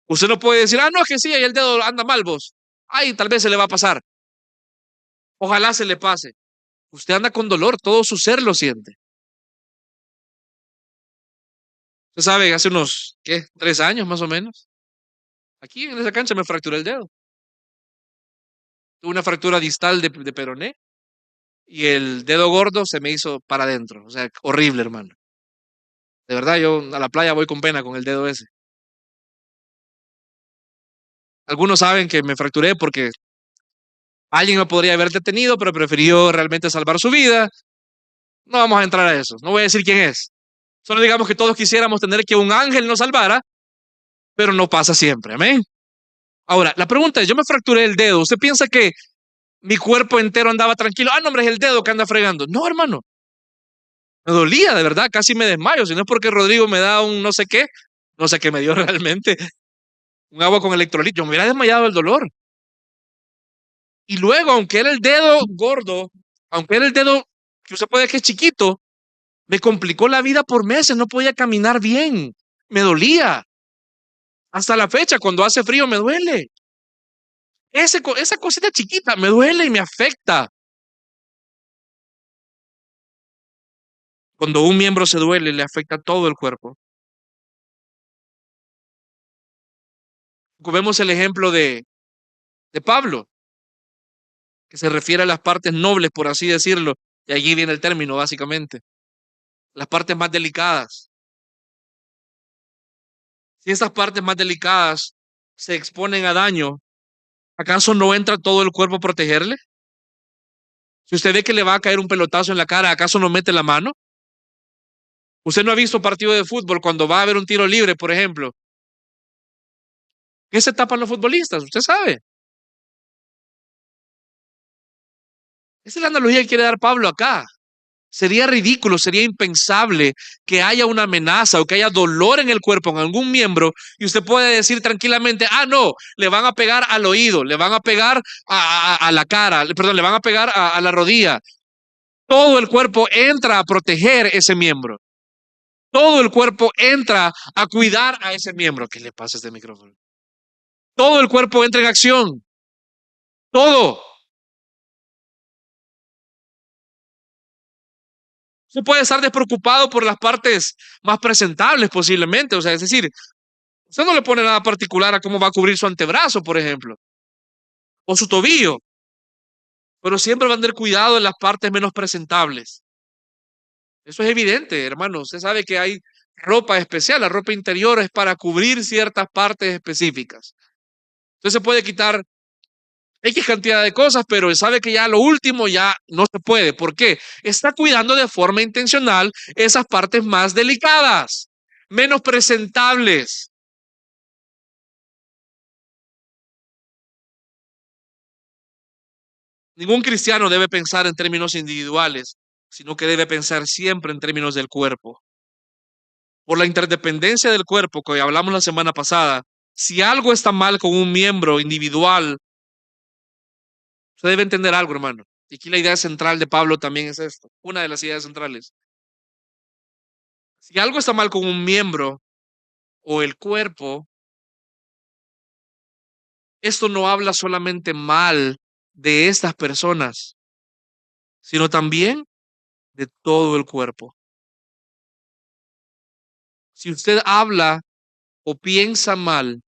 Usted no puede decir, no, es que sí, el dedo anda mal vos. Ay, tal vez se le va a pasar. Ojalá se le pase. Usted anda con dolor, todo su ser lo siente. Usted sabe, hace unos, ¿qué? 3 años más o menos. Aquí en esa cancha me fracturé el dedo. Tuve una fractura distal de peroné y el dedo gordo se me hizo para adentro. O sea, horrible, hermano. De verdad, yo a la playa voy con pena con el dedo ese. Algunos saben que me fracturé porque alguien me podría haber detenido, pero prefirió realmente salvar su vida. No vamos a entrar a eso. No voy a decir quién es. Solo digamos que todos quisiéramos tener que un ángel nos salvara, pero no pasa siempre. Amén. Ahora, la pregunta es, yo me fracturé el dedo. ¿Usted piensa que mi cuerpo entero andaba tranquilo? No, hombre, es el dedo que anda fregando. No, hermano. Me dolía, de verdad, casi me desmayo. Si no es porque Rodrigo me da un no sé qué me dio realmente, un agua con electrolito, yo me hubiera desmayado del dolor. Y luego, aunque era el dedo gordo, aunque era el dedo que usted puede que es chiquito, me complicó la vida por meses, no podía caminar bien, me dolía. Hasta la fecha, cuando hace frío, me duele. Esa cosita chiquita me duele y me afecta. Cuando un miembro se duele, le afecta todo el cuerpo. Vemos el ejemplo de Pablo, que se refiere a las partes nobles, por así decirlo, y allí viene el término, básicamente, las partes más delicadas. Si estas partes más delicadas se exponen a daño, ¿acaso no entra todo el cuerpo a protegerle? Si usted ve que le va a caer un pelotazo en la cara, ¿acaso no mete la mano? Usted no ha visto partido de fútbol cuando va a haber un tiro libre, por ejemplo. ¿Qué se tapan los futbolistas? Usted sabe. Esa es la analogía que quiere dar Pablo acá. Sería ridículo, sería impensable que haya una amenaza o que haya dolor en el cuerpo, en algún miembro, y usted puede decir tranquilamente, ah, no, le van a pegar al oído, le van a pegar a la cara, perdón, le van a pegar a la rodilla. Todo el cuerpo entra a proteger ese miembro. Todo el cuerpo entra a cuidar a ese miembro. ¿Qué le pasa a este micrófono? Todo el cuerpo entra en acción. Todo. Usted puede estar despreocupado por las partes más presentables posiblemente. O sea, es decir, usted no le pone nada particular a cómo va a cubrir su antebrazo, por ejemplo, o su tobillo, pero siempre va a tener cuidado en las partes menos presentables. Eso es evidente, hermano. Usted sabe que hay ropa especial, la ropa interior es para cubrir ciertas partes específicas. Entonces se puede quitar X cantidad de cosas, pero sabe que ya lo último ya no se puede. ¿Por qué? Está cuidando de forma intencional esas partes más delicadas, menos presentables. Ningún cristiano debe pensar en términos individuales, sino que debe pensar siempre en términos del cuerpo. Por la interdependencia del cuerpo que hablamos la semana pasada, si algo está mal con un miembro individual, usted debe entender algo, hermano. Y aquí la idea central de Pablo también es esto, una de las ideas centrales. Si algo está mal con un miembro o el cuerpo, esto no habla solamente mal de estas personas, sino también de todo el cuerpo. Si usted habla o piensa mal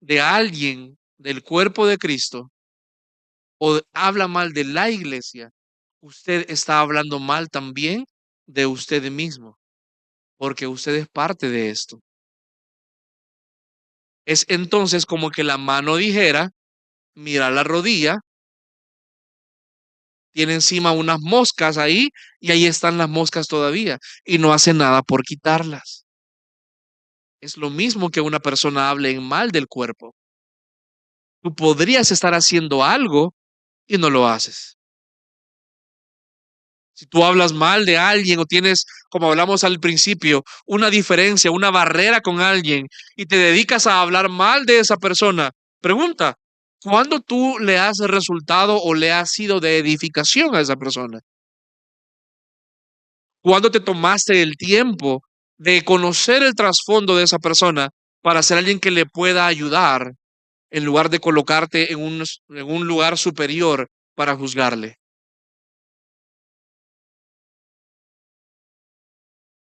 de alguien del cuerpo de Cristo o habla mal de la iglesia, usted está hablando mal también de usted mismo, porque usted es parte de esto. Es entonces como que la mano dijera, mira la rodilla, tiene encima unas moscas ahí y ahí están las moscas todavía y no hace nada por quitarlas. Es lo mismo que una persona hable en mal del cuerpo. Tú podrías estar haciendo algo y no lo haces. Si tú hablas mal de alguien o tienes, como hablamos al principio, una diferencia, una barrera con alguien y te dedicas a hablar mal de esa persona, pregunta, ¿cuándo tú le has resultado o le has sido de edificación a esa persona? ¿Cuándo te tomaste el tiempo de conocer el trasfondo de esa persona para ser alguien que le pueda ayudar en lugar de colocarte en un lugar superior para juzgarle?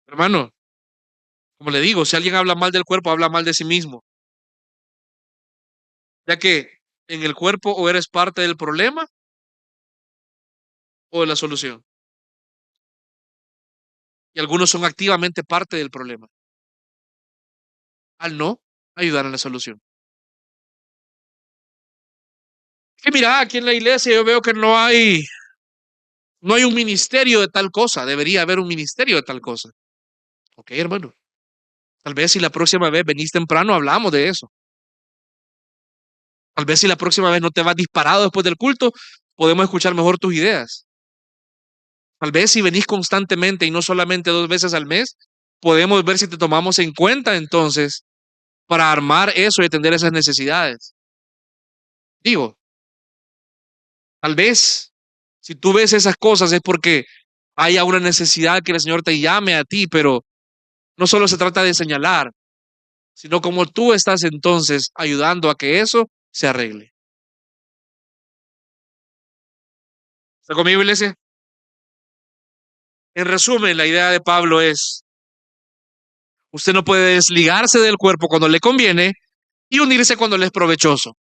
Hermano, como le digo, si alguien habla mal del cuerpo, habla mal de sí mismo, ya que en el cuerpo o eres parte del problema o de la solución. Y algunos son activamente parte del problema, al no ayudar en la solución. Que mira, aquí en la iglesia yo veo que no hay un ministerio de tal cosa, debería haber un ministerio de tal cosa. Ok, hermano, tal vez si la próxima vez venís temprano hablamos de eso. Tal vez si la próxima vez no te vas disparado después del culto, podemos escuchar mejor tus ideas. Tal vez si venís constantemente y no solamente 2 veces al mes, podemos ver si te tomamos en cuenta entonces para armar eso y atender esas necesidades. Digo, tal vez si tú ves esas cosas es porque haya una necesidad que el Señor te llame a ti, pero no solo se trata de señalar, sino como tú estás entonces ayudando a que eso se arregle. ¿Está conmigo, iglesia? En resumen, la idea de Pablo es, usted no puede desligarse del cuerpo cuando le conviene y unirse cuando le es provechoso.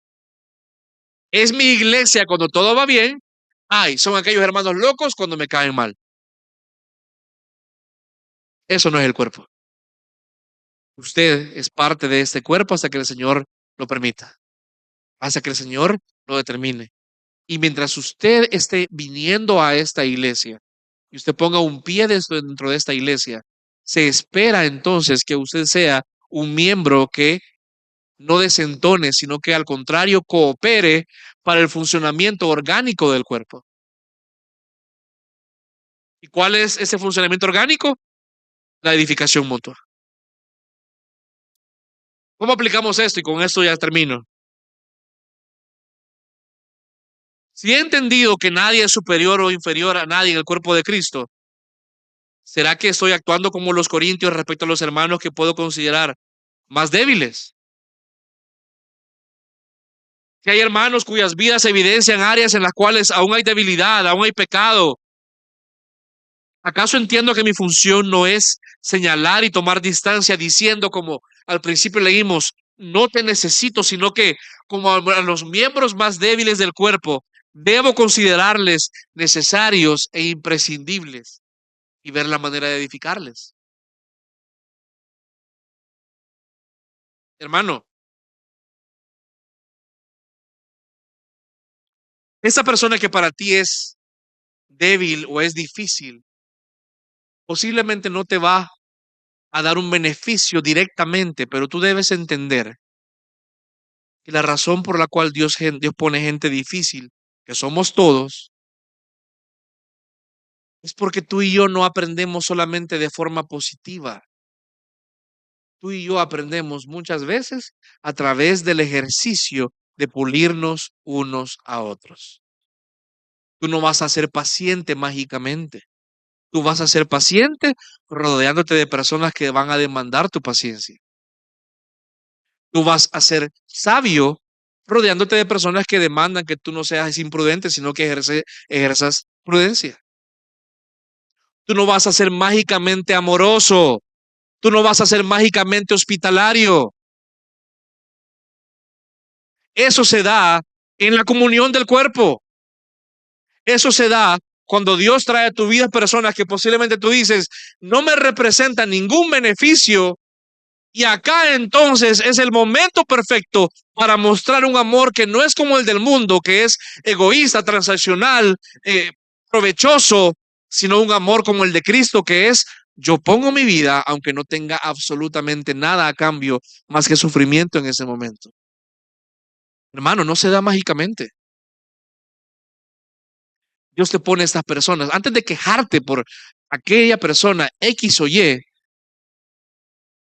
Es mi iglesia cuando todo va bien. Ay, son aquellos hermanos locos cuando me caen mal. Eso no es el cuerpo. Usted es parte de este cuerpo hasta que el Señor lo permita, hasta que el Señor lo determine. Y mientras usted esté viniendo a esta iglesia y usted ponga un pie dentro de esta iglesia, se espera entonces que usted sea un miembro que no desentone, sino que al contrario coopere para el funcionamiento orgánico del cuerpo. ¿Y cuál es ese funcionamiento orgánico? La edificación mutua. ¿Cómo aplicamos esto? Y con esto ya termino. Si he entendido que nadie es superior o inferior a nadie en el cuerpo de Cristo, ¿será que estoy actuando como los corintios respecto a los hermanos que puedo considerar más débiles? Que hay hermanos cuyas vidas evidencian áreas en las cuales aún hay debilidad, aún hay pecado. ¿Acaso entiendo que mi función no es señalar y tomar distancia diciendo como al principio leímos, no te necesito, sino que como a los miembros más débiles del cuerpo, debo considerarles necesarios e imprescindibles y ver la manera de edificarles? Hermano, esa persona que para ti es débil o es difícil, posiblemente no te va a dar un beneficio directamente, pero tú debes entender que la razón por la cual Dios pone gente difícil, que somos todos, es porque tú y yo no aprendemos solamente de forma positiva. Tú y yo aprendemos muchas veces a través del ejercicio de pulirnos unos a otros. Tú no vas a ser paciente mágicamente. Tú vas a ser paciente rodeándote de personas que van a demandar tu paciencia. Tú vas a ser sabio rodeándote de personas que demandan que tú no seas imprudente, sino que ejerzas prudencia. Tú no vas a ser mágicamente amoroso. Tú no vas a ser mágicamente hospitalario. Eso se da en la comunión del cuerpo. Eso se da cuando Dios trae a tu vida personas que posiblemente tú dices, no me representan ningún beneficio. Y acá entonces es el momento perfecto para mostrar un amor que no es como el del mundo, que es egoísta, transaccional, provechoso, sino un amor como el de Cristo, que es yo pongo mi vida aunque no tenga absolutamente nada a cambio más que sufrimiento en ese momento. Hermano, no se da mágicamente. Dios te pone a estas personas. Antes de quejarte por aquella persona X o Y,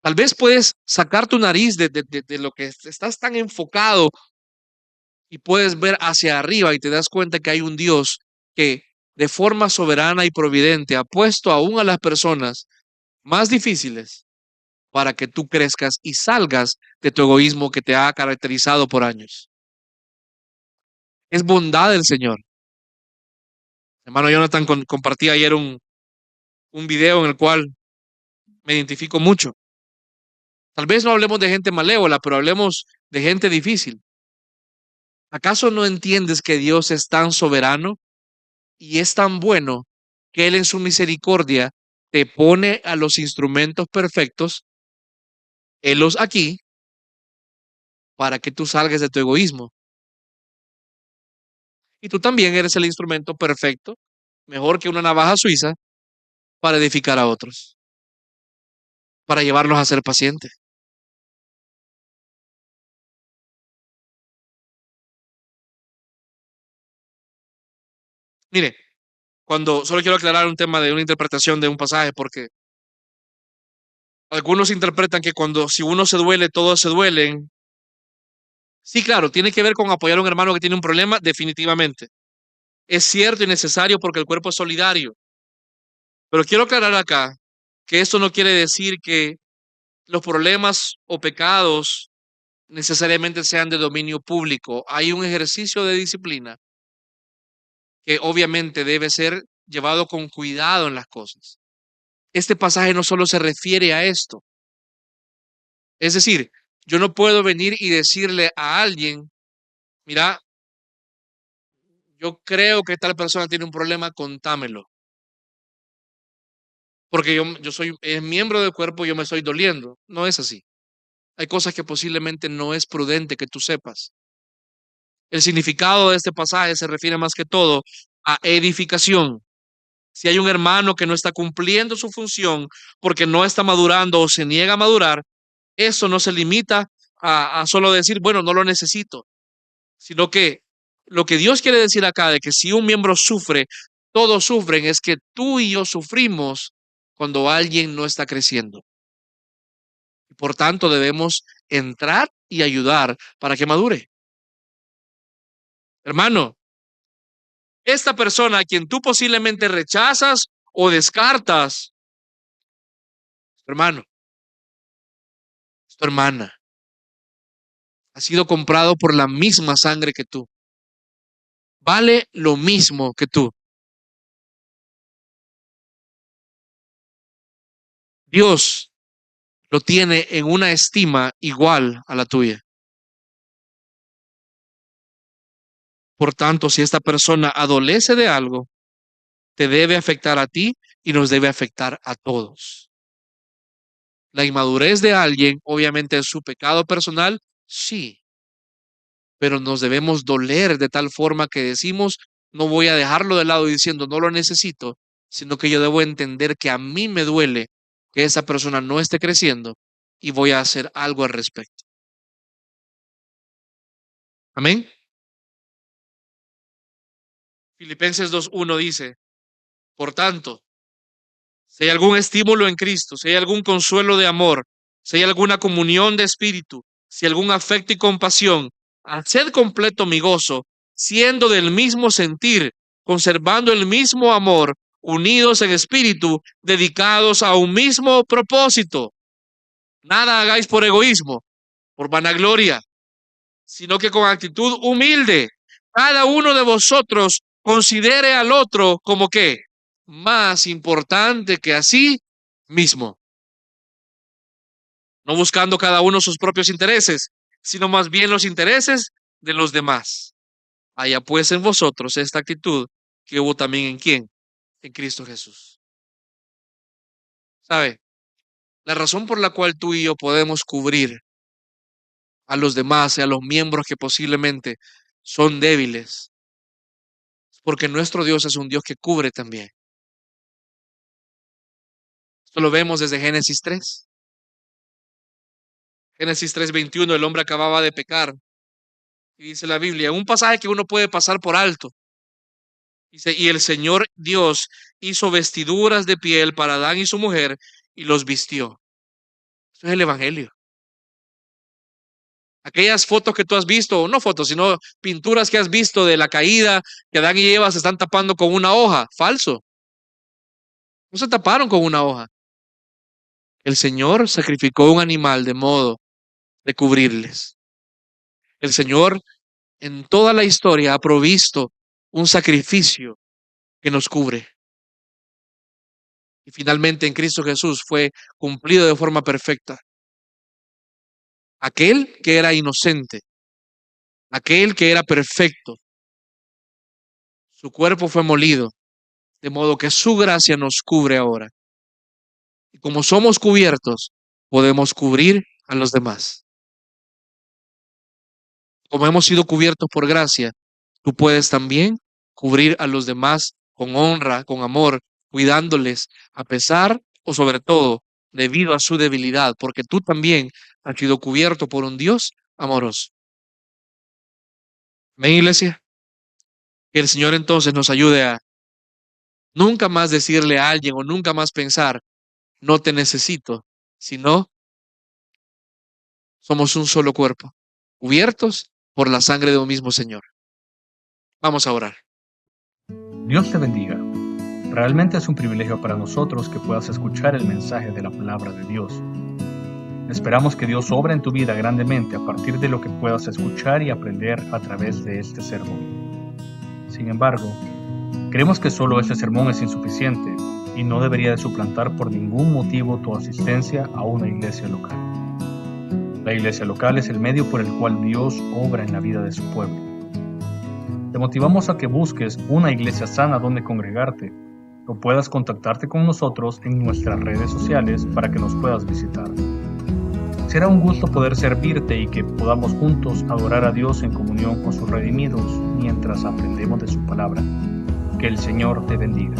tal vez puedes sacar tu nariz de lo que estás tan enfocado y puedes ver hacia arriba y te das cuenta que hay un Dios que de forma soberana y providente ha puesto aún a las personas más difíciles para que tú crezcas y salgas de tu egoísmo que te ha caracterizado por años. Es bondad del Señor. Hermano Jonathan compartía ayer un video en el cual me identifico mucho. Tal vez no hablemos de gente malévola, pero hablemos de gente difícil. ¿Acaso no entiendes que Dios es tan soberano y es tan bueno que Él en su misericordia te pone a los instrumentos perfectos, helos aquí, para que tú salgas de tu egoísmo? Y tú también eres el instrumento perfecto, mejor que una navaja suiza, para edificar a otros, para llevarlos a ser pacientes. Mire, Solo quiero aclarar un tema de una interpretación de un pasaje, porque algunos interpretan que si uno se duele, todos se duelen. Sí, claro, tiene que ver con apoyar a un hermano que tiene un problema, definitivamente. Es cierto y necesario porque el cuerpo es solidario. Pero quiero aclarar acá que esto no quiere decir que los problemas o pecados necesariamente sean de dominio público. Hay un ejercicio de disciplina que obviamente debe ser llevado con cuidado en las cosas. Este pasaje no solo se refiere a esto. Es decir, yo no puedo venir y decirle a alguien, mira, yo creo que tal persona tiene un problema, contámelo. Porque yo soy miembro del cuerpo, yo me estoy doliendo. No es así. Hay cosas que posiblemente no es prudente que tú sepas. El significado de este pasaje se refiere más que todo a edificación. Si hay un hermano que no está cumpliendo su función porque no está madurando o se niega a madurar, eso no se limita a solo decir, bueno, no lo necesito, sino que lo que Dios quiere decir acá de que si un miembro sufre, todos sufren, es que tú y yo sufrimos cuando alguien no está creciendo. Por tanto, debemos entrar y ayudar para que madure. Hermano, esta persona a quien tú posiblemente rechazas o descartas, hermano, es tu hermana, ha sido comprado por la misma sangre que tú. Vale lo mismo que tú. Dios lo tiene en una estima igual a la tuya. Por tanto, si esta persona adolece de algo, te debe afectar a ti y nos debe afectar a todos. La inmadurez de alguien, obviamente, es su pecado personal, sí, pero nos debemos doler de tal forma que decimos, no voy a dejarlo de lado diciendo no lo necesito, sino que yo debo entender que a mí me duele que esa persona no esté creciendo y voy a hacer algo al respecto. Amén. Filipenses 2:1 dice, por tanto, si hay algún estímulo en Cristo, si hay algún consuelo de amor, si hay alguna comunión de espíritu, si hay algún afecto y compasión, haced completo mi gozo, siendo del mismo sentir, conservando el mismo amor, unidos en espíritu, dedicados a un mismo propósito. Nada hagáis por egoísmo, por vanagloria, sino que con actitud humilde, cada uno de vosotros considere al otro como que más importante que a sí mismo, no buscando cada uno sus propios intereses, sino más bien los intereses de los demás. Haya pues en vosotros esta actitud que hubo también en quién, en Cristo Jesús. ¿Sabe? La razón por la cual tú y yo podemos cubrir a los demás y a los miembros que posiblemente son débiles, es porque nuestro Dios es un Dios que cubre también. Esto lo vemos desde Génesis 3. Génesis 3:21, el hombre acababa de pecar. Y dice la Biblia, un pasaje que uno puede pasar por alto. Dice, y el Señor Dios hizo vestiduras de piel para Adán y su mujer y los vistió. Esto es el Evangelio. Aquellas fotos que tú has visto, no fotos, sino pinturas que has visto de la caída, que Adán y Eva se están tapando con una hoja. Falso. No se taparon con una hoja. El Señor sacrificó un animal de modo de cubrirles. El Señor en toda la historia ha provisto un sacrificio que nos cubre. Y finalmente en Cristo Jesús fue cumplido de forma perfecta. Aquel que era inocente, aquel que era perfecto, su cuerpo fue molido, de modo que su gracia nos cubre ahora. Y como somos cubiertos, podemos cubrir a los demás. Como hemos sido cubiertos por gracia, tú puedes también cubrir a los demás con honra, con amor, cuidándoles a pesar o sobre todo debido a su debilidad, porque tú también has sido cubierto por un Dios amoroso. Amén, iglesia. Que el Señor entonces nos ayude a Nunca más decirle a alguien o nunca más pensar, no te necesito, sino somos un solo cuerpo, cubiertos por la sangre de un mismo Señor. Vamos a orar. Dios te bendiga. Realmente es un privilegio para nosotros que puedas escuchar el mensaje de la palabra de Dios. Esperamos que Dios obra en tu vida grandemente a partir de lo que puedas escuchar y aprender a través de este sermón. Sin embargo, creemos que solo este sermón es insuficiente y no debería de suplantar por ningún motivo tu asistencia a una iglesia local. La iglesia local es el medio por el cual Dios obra en la vida de su pueblo. Te motivamos a que busques una iglesia sana donde congregarte o puedas contactarte con nosotros en nuestras redes sociales para que nos puedas visitar. Será un gusto poder servirte y que podamos juntos adorar a Dios en comunión con sus redimidos mientras aprendemos de su palabra. Que el Señor te bendiga.